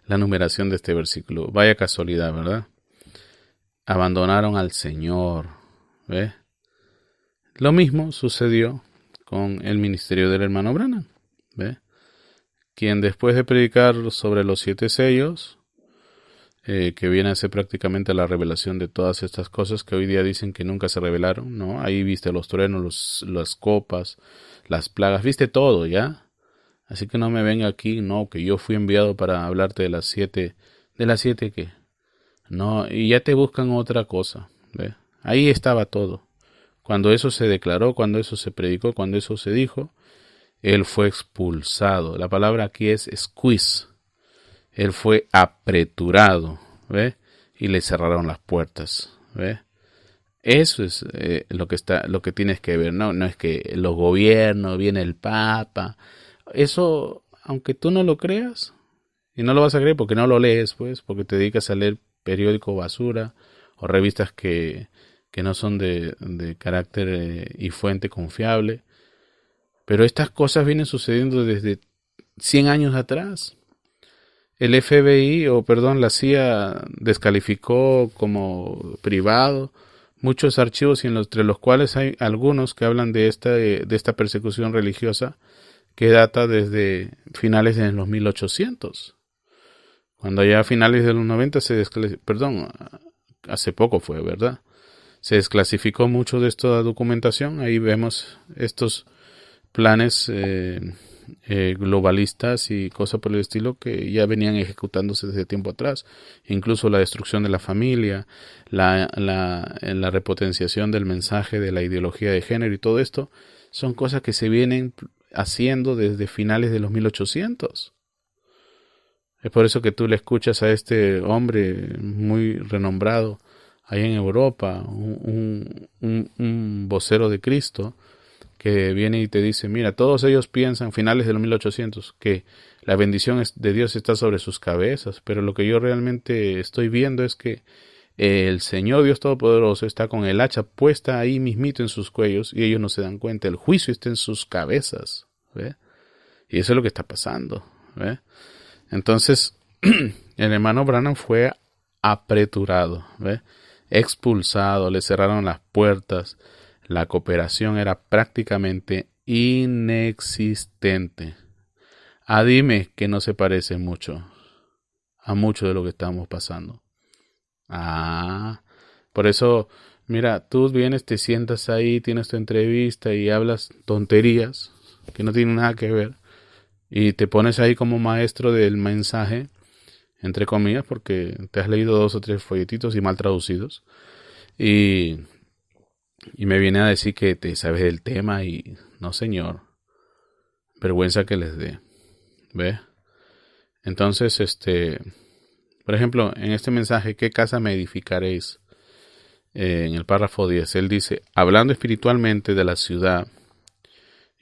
la numeración de este versículo. Vaya casualidad, ¿verdad? Abandonaron al Señor, ¿ves? Lo mismo sucedió con el ministerio del hermano Branham, ¿ves? Quien después de predicar sobre los 7 sellos, que viene a ser prácticamente la revelación de todas estas cosas que hoy día dicen que nunca se revelaron, ¿no? Ahí viste los truenos, las copas, las plagas, viste todo, ¿ya? Así que no me venga aquí, no, que yo fui enviado para hablarte de las 7, ¿de las 7 qué? No, y ya te buscan otra cosa, ¿ve? Ahí estaba todo. Cuando eso se declaró, cuando eso se predicó, cuando eso se dijo, él fue expulsado. La palabra aquí es squeeze. Él fue apreturado, ¿ve? Y le cerraron las puertas, ¿ve? Eso es lo que tienes que ver, ¿no? No es que los gobiernos, viene el Papa. Eso, aunque tú no lo creas, y no lo vas a creer porque no lo lees, pues, porque te dedicas a leer periódico basura o revistas que no son de carácter y fuente confiable. Pero estas cosas vienen sucediendo desde 100 años atrás. El FBI, la CIA descalificó como privado muchos archivos, y entre los cuales hay algunos que hablan de esta persecución religiosa que data desde finales de los 1800. Cuando ya a finales de los 90 hace poco fue, ¿verdad? Se desclasificó mucho de esta documentación. Ahí vemos estos planes globalistas y cosas por el estilo que ya venían ejecutándose desde tiempo atrás. Incluso la destrucción de la familia, la repotenciación del mensaje de la ideología de género y todo esto son cosas que se vienen haciendo desde finales de los 1800. Es por eso que tú le escuchas a este hombre muy renombrado allá en Europa, un vocero de Cristo, que viene y te dice, mira, todos ellos piensan, finales de los 1800, que la bendición de Dios está sobre sus cabezas, pero lo que yo realmente estoy viendo es que el Señor Dios Todopoderoso está con el hacha puesta ahí mismito en sus cuellos y ellos no se dan cuenta, el juicio está en sus cabezas, ¿ve? Y eso es lo que está pasando, ¿ve? Entonces, el hermano Branham fue apreturado, ¿ve? Expulsado, le cerraron las puertas, la cooperación era prácticamente inexistente. Dime que no se parece mucho a mucho de lo que estamos pasando. Por eso, mira, tú vienes, te sientas ahí, tienes tu entrevista y hablas tonterías que no tienen nada que ver y te pones ahí como maestro del mensaje, entre comillas, porque te has leído 2 o 3 folletitos y mal traducidos y me viene a decir que te sabes del tema y no, señor, vergüenza que les dé, ¿ves? Entonces, por ejemplo, en este mensaje, ¿qué casa me edificaréis? En el párrafo 10, él dice, hablando espiritualmente de la ciudad,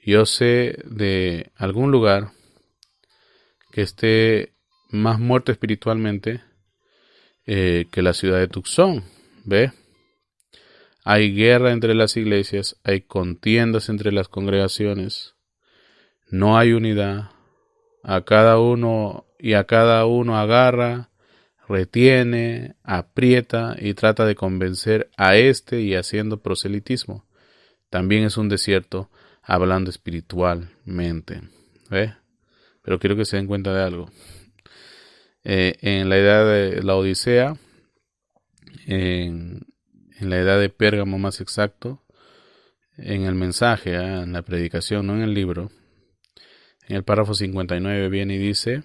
yo sé de algún lugar que esté más muerto espiritualmente que la ciudad de Tucson, ¿ve? Hay guerra entre las iglesias, hay contiendas entre las congregaciones, no hay unidad, a cada uno agarra, retiene, aprieta y trata de convencer a este y haciendo proselitismo. También es un desierto hablando espiritualmente, ¿ve? Pero quiero que se den cuenta de algo. En la edad de la Odisea, en la edad de Pérgamo más exacto, en el mensaje, en la predicación, no en el libro, en el párrafo 59 viene y dice,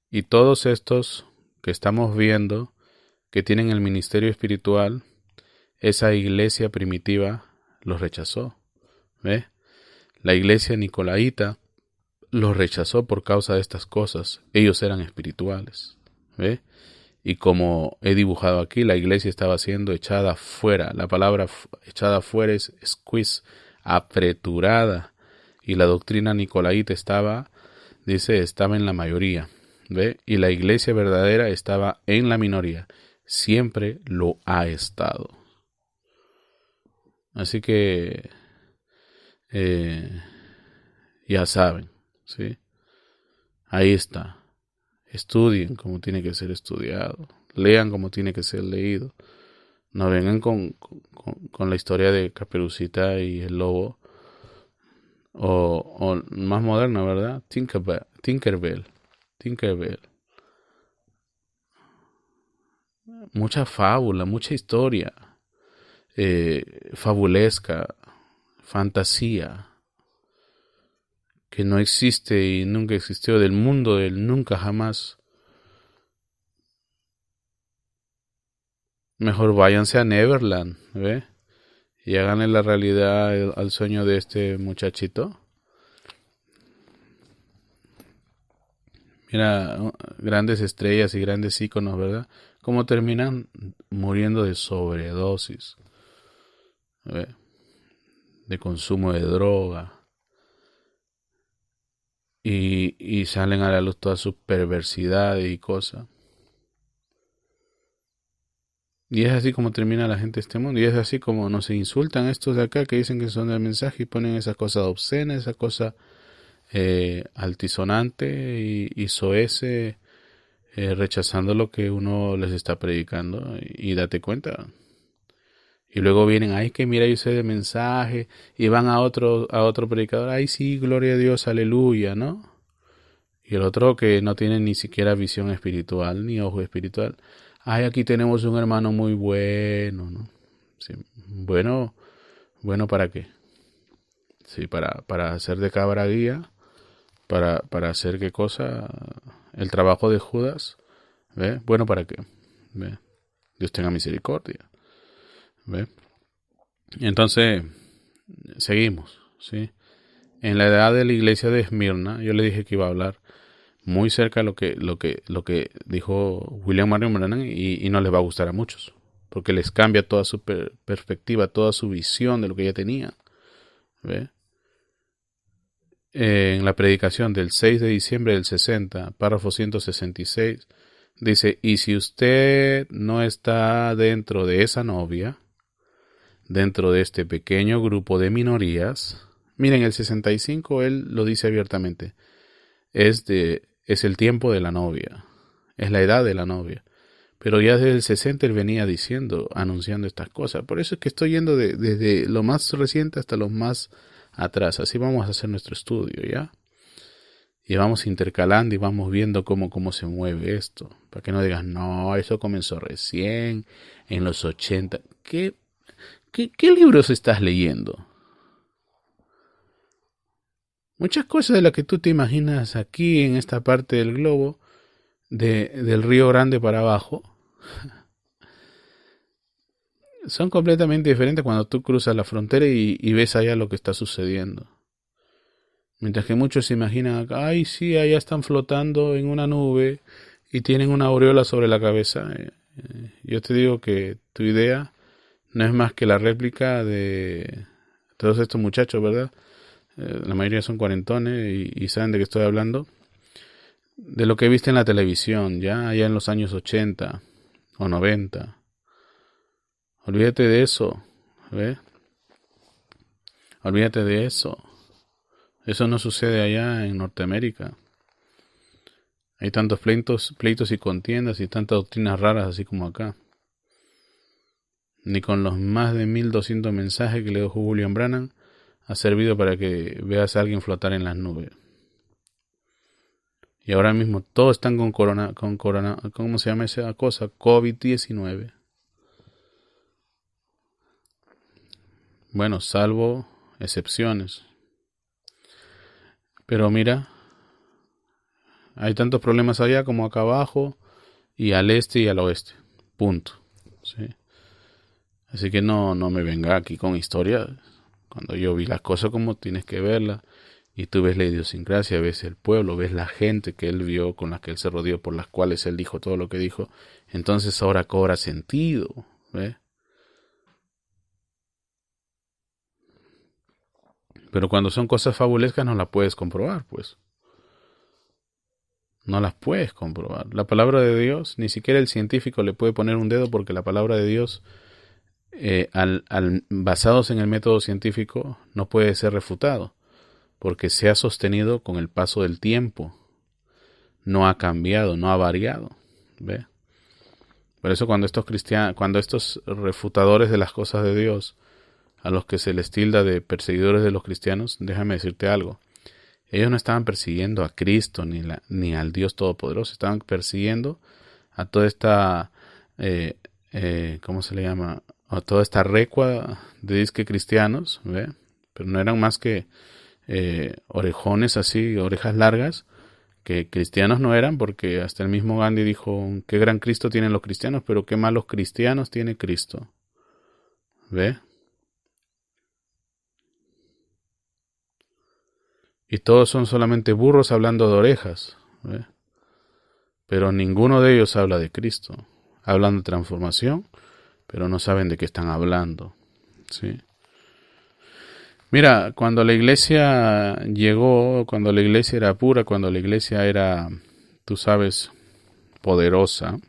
y todos estos que estamos viendo que tienen el ministerio espiritual, esa iglesia primitiva los rechazó, ¿ve? La iglesia nicolaíta los rechazó por causa de estas cosas. Ellos eran espirituales, ¿ve? Y como he dibujado aquí, la iglesia estaba siendo echada fuera. La palabra echada fuera es squeeze, apreturada. Y la doctrina nicolaíta estaba en la mayoría, ¿ve? Y la iglesia verdadera estaba en la minoría. Siempre lo ha estado. Así que ya saben, ¿sí? Ahí está. Estudien como tiene que ser estudiado. Lean como tiene que ser leído. No vengan con la historia de Caperucita y el lobo. O más moderna, ¿verdad? Tinkerbell. Mucha fábula, mucha historia. Fabulesca. Fantasía. Que no existe y nunca existió, del mundo del nunca jamás. Mejor váyanse a Neverland, ¿ve? Y háganle la realidad al sueño de este muchachito. Mira, grandes estrellas y grandes íconos, ¿verdad? Cómo terminan muriendo de sobredosis, ¿ve? De consumo de droga. Y salen a la luz todas sus perversidades y cosas. Y es así como termina la gente de este mundo. Y es así como nos insultan estos de acá que dicen que son del mensaje y ponen esas cosas obscenas, esa cosa altisonante y soece, rechazando lo que uno les está predicando. Y date cuenta. Y luego vienen, ay, que mira, yo sé de mensaje. Y van a otro predicador, ay, sí, gloria a Dios, aleluya, ¿no? Y el otro que no tiene ni siquiera visión espiritual, ni ojo espiritual. Ay, aquí tenemos un hermano muy bueno, ¿no? Sí, bueno, ¿bueno para qué? Sí, para hacer de cabra guía, para hacer qué cosa, el trabajo de Judas, ¿ve? Bueno, ¿para qué? ¿Ve? Dios tenga misericordia, ¿ve? Entonces, seguimos, ¿sí? En la edad de la iglesia de Esmirna, yo le dije que iba a hablar muy cerca de lo que dijo William Marion Branham y no les va a gustar a muchos, porque les cambia toda su perspectiva, toda su visión de lo que ya tenía. ¿Ve? En la predicación del 6 de diciembre del 60, párrafo 166, dice, y si usted no está dentro de esa novia, dentro de este pequeño grupo de minorías, miren, el 65 él lo dice abiertamente, es el tiempo de la novia, es la edad de la novia. Pero ya desde el 60 él venía diciendo, anunciando estas cosas. Por eso es que estoy yendo desde lo más reciente hasta lo más atrás. Así vamos a hacer nuestro estudio, ¿ya? Y vamos intercalando y vamos viendo cómo se mueve esto. Para que no digas, no, eso comenzó recién, en los 80. ¿Qué libros estás leyendo? Muchas cosas de las que tú te imaginas aquí en esta parte del globo, del Río Grande para abajo, son completamente diferentes cuando tú cruzas la frontera y ves allá lo que está sucediendo. Mientras que muchos se imaginan, ay, sí, allá están flotando en una nube y tienen una aureola sobre la cabeza. Yo te digo que tu idea no es más que la réplica de todos estos muchachos, ¿verdad? La mayoría son cuarentones y saben de qué estoy hablando. De lo que viste en la televisión, ya allá en los años 80 o 90. Olvídate de eso, ¿ves? Olvídate de eso. Eso no sucede allá en Norteamérica. Hay tantos pleitos y contiendas y tantas doctrinas raras así como acá. Ni con los más de 1200 mensajes que le dejó William Branham ha servido para que veas a alguien flotar en las nubes. Y ahora mismo todos están con corona, ¿cómo se llama esa cosa? COVID-19. Bueno, salvo excepciones. Pero mira, hay tantos problemas allá como acá abajo, y al este y al oeste. Punto. ¿Sí? Así que no me venga aquí con historias. Cuando yo vi las cosas como tienes que verlas, y tú ves la idiosincrasia, ves el pueblo, ves la gente que él vio, con las que él se rodeó, por las cuales él dijo todo lo que dijo, entonces ahora cobra sentido. ¿Ves? Pero cuando son cosas fabulescas no las puedes comprobar, pues. No las puedes comprobar. La palabra de Dios, ni siquiera el científico le puede poner un dedo porque la palabra de Dios, basados en el método científico, no puede ser refutado porque se ha sostenido con el paso del tiempo. No ha cambiado, no ha variado. ¿Ve? Por eso cuando estos refutadores de las cosas de Dios, a los que se les tilda de perseguidores de los cristianos, déjame decirte algo. Ellos no estaban persiguiendo a Cristo ni al Dios Todopoderoso, estaban persiguiendo a toda esta, ¿cómo se le llama? A toda esta recua de disque cristianos, ¿ve? Pero no eran más que orejones así, orejas largas, que cristianos no eran, porque hasta el mismo Gandhi dijo, qué gran Cristo tienen los cristianos, pero qué malos cristianos tiene Cristo. ¿Ve? Y todos son solamente burros hablando de orejas. ¿Ve? Pero ninguno de ellos habla de Cristo. Hablan de transformación, pero no saben de qué están hablando. ¿Sí? Mira, cuando la iglesia llegó, cuando la iglesia era pura, cuando la iglesia era, tú sabes, poderosa,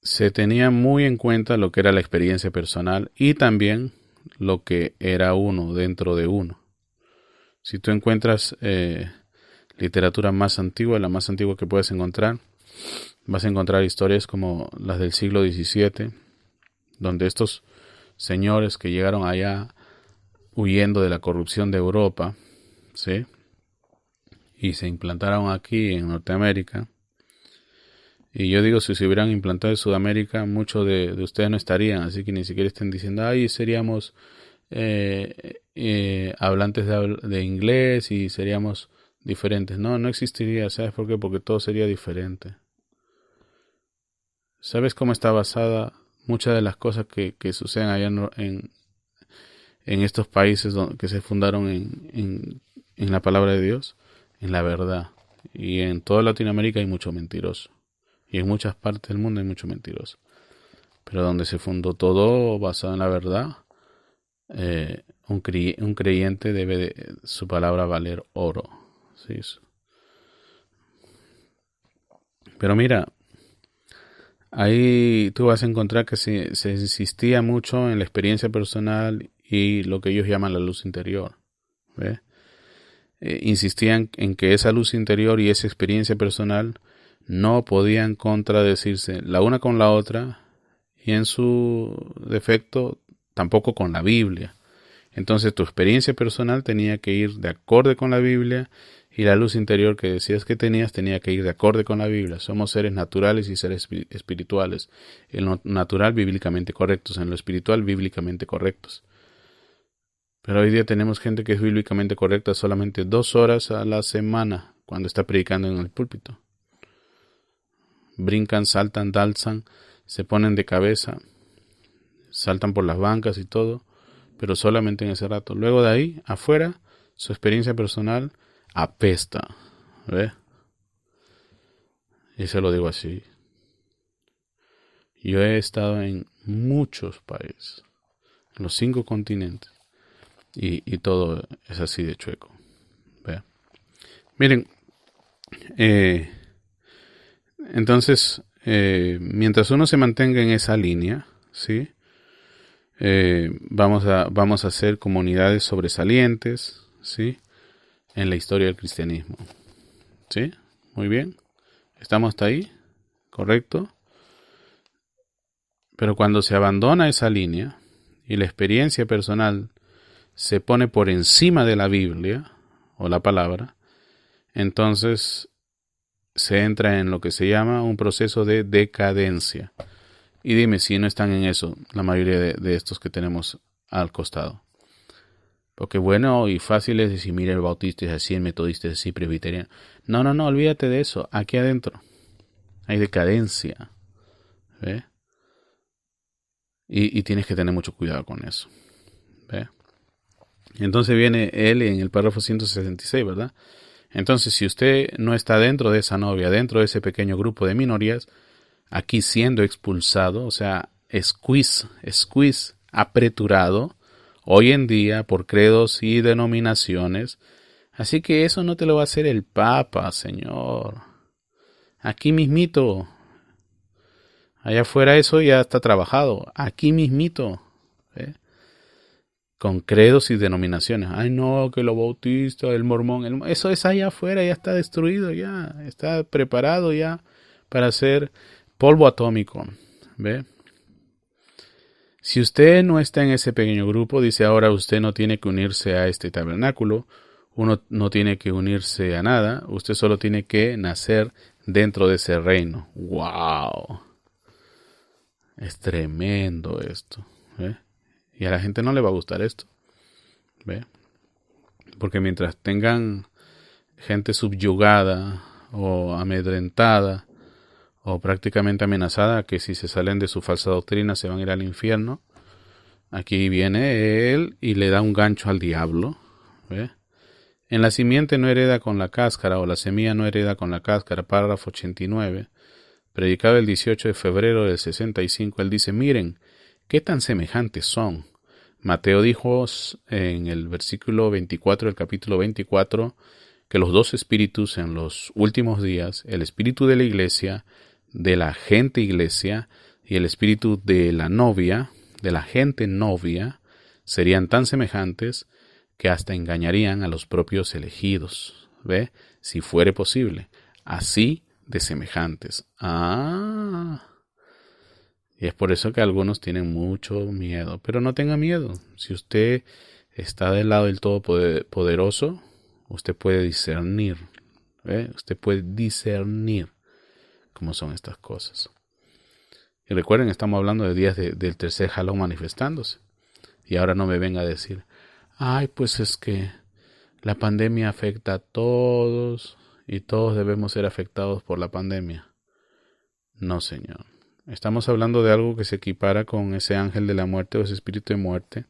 se tenía muy en cuenta lo que era la experiencia personal y también lo que era uno dentro de uno. Si tú encuentras literatura más antigua, la más antigua que puedes encontrar, vas a encontrar historias como las del siglo XVII, donde estos señores que llegaron allá huyendo de la corrupción de Europa, ¿sí? Y se implantaron aquí en Norteamérica. Y yo digo, si se hubieran implantado en Sudamérica, muchos de ustedes no estarían, así que ni siquiera estén diciendo, ay, seríamos hablantes de inglés y seríamos diferentes. No, no existiría, ¿sabes por qué? Porque todo sería diferente. ¿Sabes cómo está basada muchas de las cosas que suceden allá en estos países que se fundaron en la palabra de Dios, en la verdad. Y en toda Latinoamérica hay mucho mentiroso. Y en muchas partes del mundo hay mucho mentiroso. Pero donde se fundó todo basado en la verdad, un creyente debe su palabra valer oro. ¿Sí? Pero mira, ahí tú vas a encontrar que se insistía mucho en la experiencia personal y lo que ellos llaman la luz interior. ¿Ves? Insistían en que esa luz interior y esa experiencia personal no podían contradecirse la una con la otra y en su defecto tampoco con la Biblia. Entonces tu experiencia personal tenía que ir de acorde con la Biblia y la luz interior que decías que tenías tenía que ir de acorde con la Biblia. Somos seres naturales y seres espirituales. En lo natural bíblicamente correctos, en lo espiritual bíblicamente correctos. Pero hoy día tenemos gente que es bíblicamente correcta solamente 2 horas a la semana cuando está predicando en el púlpito. Brincan, saltan, danzan, se ponen de cabeza, saltan por las bancas y todo, pero solamente en ese rato. Luego de ahí, afuera, su experiencia personal apesta. ¿Ves? Y se lo digo así. Yo he estado en muchos países, en los 5 continentes. Y todo es así de chueco. ¿Ve? Miren, entonces, mientras uno se mantenga en esa línea, ¿sí? Vamos a hacer comunidades sobresalientes, ¿sí? En la historia del cristianismo. ¿Sí? Muy bien. ¿Estamos hasta ahí? ¿Correcto? Pero cuando se abandona esa línea y la experiencia personal se pone por encima de la Biblia o la palabra, entonces se entra en lo que se llama un proceso de decadencia. Y dime si no están en eso la mayoría de estos que tenemos al costado. Porque bueno y fácil es decir, mira, el bautista es así, el metodista es así, presbiteriano. No, olvídate de eso. Aquí adentro hay decadencia. ¿Ve? Y tienes que tener mucho cuidado con eso. ¿Ve? Entonces viene él en el párrafo 166, ¿verdad? Entonces, si usted no está dentro de esa novia, dentro de ese pequeño grupo de minorías, aquí siendo expulsado, o sea, squeeze, apreturado, hoy en día por credos y denominaciones. Así que eso no te lo va a hacer el Papa, señor. Aquí mismito. Allá afuera eso ya está trabajado. Aquí mismito. ¿Eh? Con credos y denominaciones. Ay, no, que lo bautista, el mormón. Eso es allá afuera, ya está destruido, ya. Está preparado ya para ser polvo atómico. ¿Ve? Si usted no está en ese pequeño grupo, dice ahora usted no tiene que unirse a este tabernáculo. Uno no tiene que unirse a nada. Usted solo tiene que nacer dentro de ese reino. ¡Wow! Es tremendo esto. ¿Ve? Y a la gente no le va a gustar esto. ¿Ve? Porque mientras tengan gente subyugada o amedrentada o prácticamente amenazada que si se salen de su falsa doctrina se van a ir al infierno, aquí viene él y le da un gancho al diablo. ¿Ve? En la simiente no hereda con la cáscara o la semilla no hereda con la cáscara, párrafo 89. Predicado el 18 de febrero del 65, él dice, miren, ¿qué tan semejantes son? Mateo dijo en el versículo 24 del capítulo 24 que los dos espíritus en los últimos días, el espíritu de la iglesia, de la gente iglesia, y el espíritu de la novia, de la gente novia, serían tan semejantes que hasta engañarían a los propios elegidos. ¿Ve? Si fuere posible. Así de semejantes. Y es por eso que algunos tienen mucho miedo. Pero no tenga miedo. Si usted está del lado del Todopoderoso, usted puede discernir. ¿Ve? Usted puede discernir cómo son estas cosas. Y recuerden, estamos hablando de días del tercer jalón manifestándose. Y ahora no me venga a decir, ay, pues es que la pandemia afecta a todos y todos debemos ser afectados por la pandemia. No, señor. Estamos hablando de algo que se equipara con ese ángel de la muerte o ese espíritu de muerte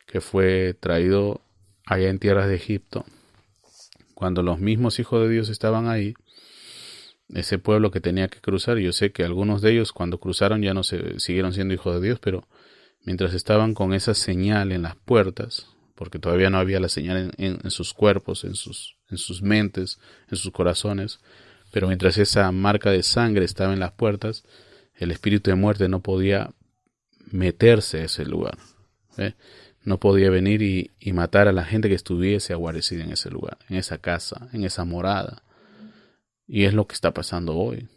que fue traído allá en tierras de Egipto, cuando los mismos hijos de Dios estaban ahí, ese pueblo que tenía que cruzar. Yo sé que algunos de ellos cuando cruzaron ya no se siguieron siendo hijos de Dios, pero mientras estaban con esa señal en las puertas, porque todavía no había la señal en sus cuerpos, en sus mentes, en sus corazones, pero mientras esa marca de sangre estaba en las puertas, el espíritu de muerte no podía meterse a ese lugar. No podía venir y matar a la gente que estuviese aguarrecida en ese lugar, en esa casa, en esa morada. Y es lo que está pasando hoy.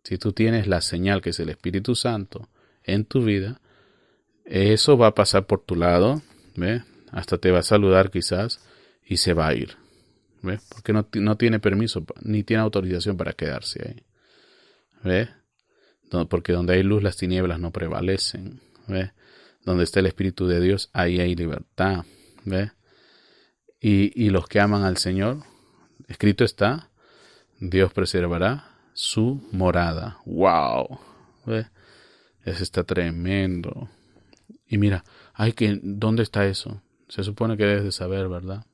Si tú tienes la señal que es el Espíritu Santo en tu vida, eso va a pasar por tu lado, ¿ve? Hasta te va a saludar quizás y se va a ir, ¿ve? Porque no tiene permiso ni tiene autorización para quedarse ahí, ¿ve? Porque donde hay luz las tinieblas no prevalecen, ¿ve? Donde está el Espíritu de Dios, ahí hay libertad, ¿ve? Y los que aman al Señor, escrito está, Dios preservará su morada. ¡Wow! ¿Ve? Eso está tremendo. Y mira, ¿dónde está eso? Se supone que debes de saber, ¿verdad?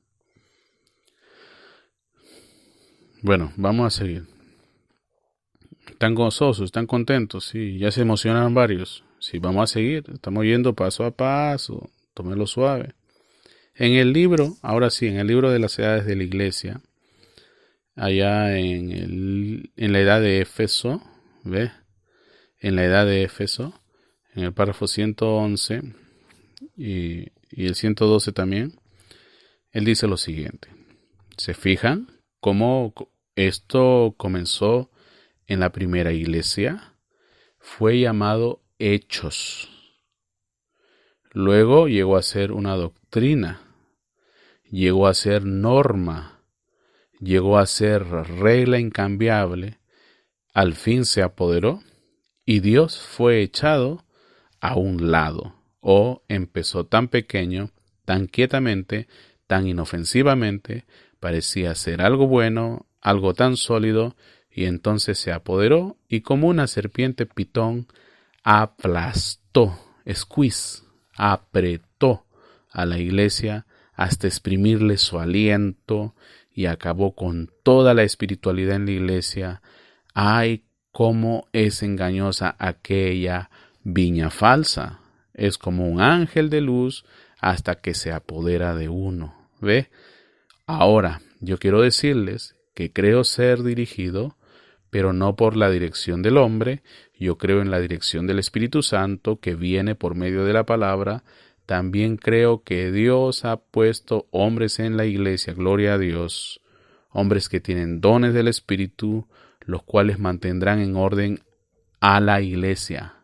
Bueno, vamos a seguir. Están gozosos, están contentos, sí, ya se emocionaron varios. Sí, vamos a seguir, estamos yendo paso a paso, tómelo suave. En el libro, ahora sí, en el libro de las edades de la iglesia, allá en la edad de Éfeso, ¿ves? En la edad de Éfeso, en el párrafo 111 y el 112 también, él dice lo siguiente. ¿Se fijan cómo esto comenzó en la primera iglesia? Fue llamado Hechos. Luego llegó a ser una doctrina, llegó a ser norma, llegó a ser regla incambiable, al fin se apoderó y Dios fue echado a un lado, o empezó tan pequeño, tan quietamente, tan inofensivamente, parecía ser algo bueno, algo tan sólido, y entonces se apoderó y como una serpiente pitón aplastó, apretó a la iglesia hasta exprimirle su aliento y acabó con toda la espiritualidad en la iglesia. ¡Ay, cómo es engañosa aquella viña falsa! Es como un ángel de luz hasta que se apodera de uno. ¿Ve? Ahora, yo quiero decirles que creo ser dirigido, pero no por la dirección del hombre. Yo creo en la dirección del Espíritu Santo que viene por medio de la palabra. También creo que Dios ha puesto hombres en la iglesia, gloria a Dios, hombres que tienen dones del Espíritu, los cuales mantendrán en orden a la iglesia.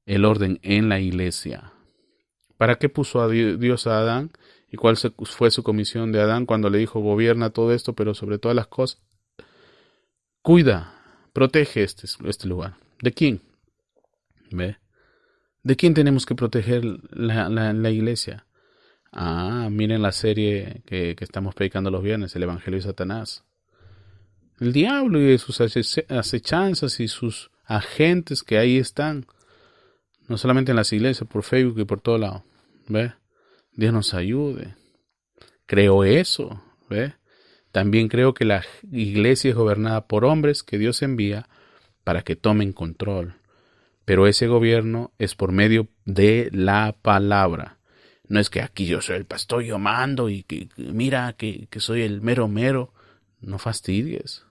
El orden en la iglesia. ¿Para qué puso a Dios a Adán? ¿Y cuál fue su comisión de Adán cuando le dijo, gobierna todo esto, pero sobre todas las cosas, cuida, protege este lugar? ¿De quién? ¿Ve? ¿De quién tenemos que proteger la iglesia? Miren la serie que estamos predicando los viernes, el Evangelio de Satanás. El diablo y sus acechanzas y sus agentes que ahí están. No solamente en las iglesias, por Facebook y por todo lado. ¿Ve? Dios nos ayude. Creo eso. ¿Ve? También creo que la iglesia es gobernada por hombres que Dios envía para que tomen control. Pero ese gobierno es por medio de la palabra. No es que aquí yo soy el pastor, yo mando y que mira que soy el mero mero. No fastidies.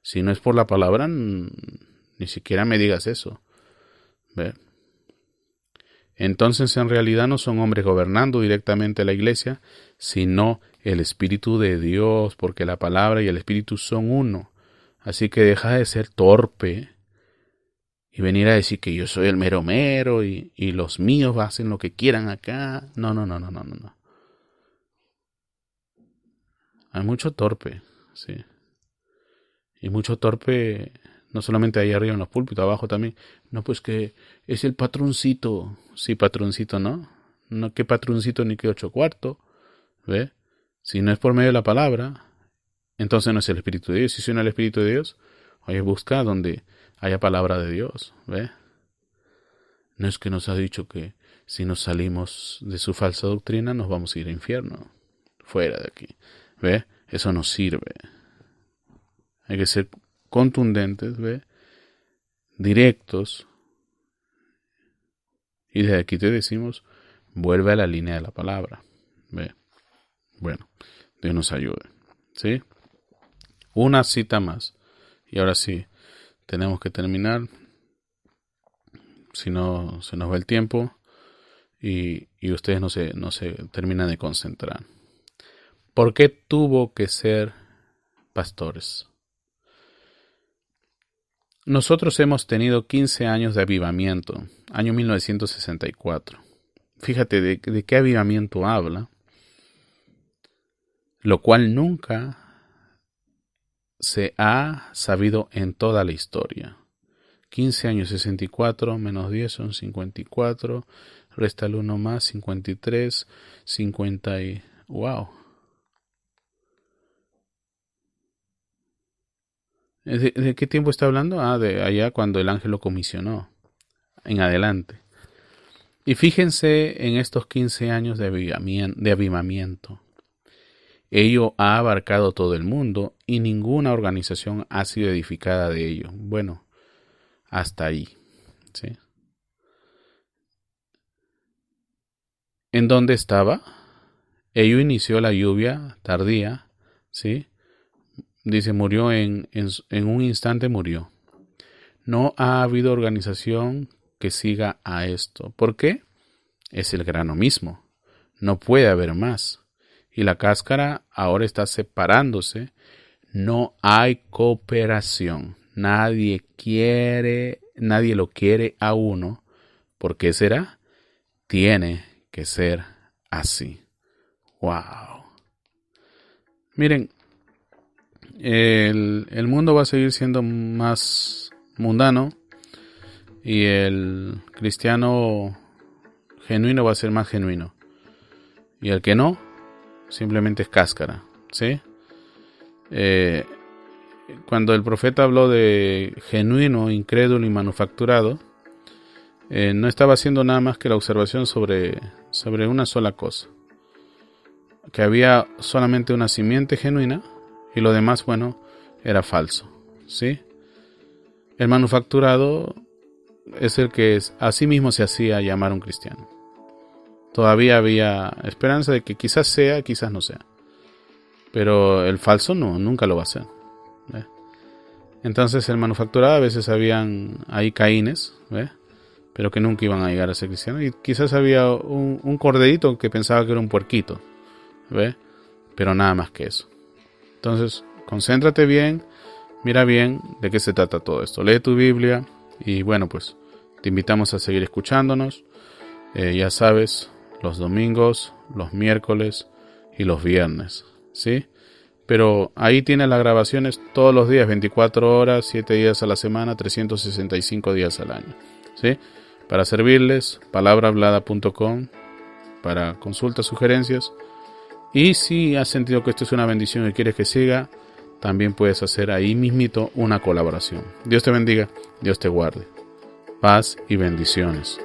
Si no es por la palabra, ni siquiera me digas eso. ¿Ve? Entonces en realidad no son hombres gobernando directamente la iglesia, sino el Espíritu de Dios, porque la palabra y el Espíritu son uno. Así que deja de ser torpe y venir a decir que yo soy el mero mero y los míos hacen lo que quieran acá. No. Hay mucho torpe, sí. Y mucho torpe, no solamente ahí arriba en los púlpitos, abajo también. No, pues que es el patroncito. Sí, patroncito, ¿no? No, qué patroncito ni qué 8 cuartos. ¿Ve? Si no es por medio de la palabra, entonces no es el Espíritu de Dios. Si no es el Espíritu de Dios, oye, busca donde haya palabra de Dios. ¿Ve? No es que nos ha dicho que si nos salimos de su falsa doctrina nos vamos a ir al infierno. Fuera de aquí. ¿Ve? Eso no sirve. Hay que ser contundentes, ¿ve? Directos. Y desde aquí te decimos, vuelve a la línea de la palabra. ¿Ve? Bueno, Dios nos ayude. ¿Sí? Una cita más. Y ahora sí, tenemos que terminar. Si no, se nos va el tiempo. Y ustedes no se terminan de concentrar. ¿Por qué tuvo que ser pastores? Nosotros hemos tenido 15 años de avivamiento, año 1964. Fíjate de qué avivamiento habla, lo cual nunca se ha sabido en toda la historia. 15 años, 64 menos 10 son 54, resta el 1 más, 53, 50 y... ¡Wow! ¿De qué tiempo está hablando? De allá cuando el ángel lo comisionó, en adelante. Y fíjense en estos 15 años de avivamiento. Ello ha abarcado todo el mundo y ninguna organización ha sido edificada de ello. Bueno, hasta ahí. ¿Sí? ¿En dónde estaba? Ello inició la lluvia tardía, ¿sí? Dice, murió en un instante, murió. No ha habido organización que siga a esto. ¿Por qué? Es el grano mismo. No puede haber más. Y la cáscara ahora está separándose. No hay cooperación. Nadie lo quiere a uno. ¿Por qué será? Tiene que ser así. ¡Wow! Miren, el mundo va a seguir siendo más mundano y el cristiano genuino va a ser más genuino y el que no simplemente es cáscara, ¿sí? Cuando el profeta habló de genuino, incrédulo y manufacturado, no estaba haciendo nada más que la observación sobre una sola cosa, que había solamente una simiente genuina y lo demás, bueno, era falso, ¿sí? El manufacturado es el que a sí mismo se hacía llamar un cristiano. Todavía había esperanza de que quizás sea, quizás no sea. Pero el falso no, nunca lo va a ser. ¿Ve? Entonces el manufacturado a veces habían ahí caínes, ¿ve? Pero que nunca iban a llegar a ser cristianos. Y quizás había un corderito que pensaba que era un puerquito, ¿ve? Pero nada más que eso. Entonces, concéntrate bien, mira bien de qué se trata todo esto. Lee tu Biblia y bueno, pues te invitamos a seguir escuchándonos. Ya sabes, los domingos, los miércoles y los viernes, ¿sí? Pero ahí tienes las grabaciones todos los días, 24 horas, 7 días a la semana, 365 días al año, ¿sí? Para servirles, palabrahablada.com para consultas, sugerencias. Y si has sentido que esto es una bendición y quieres que siga, también puedes hacer ahí mismito una colaboración. Dios te bendiga, Dios te guarde. Paz y bendiciones.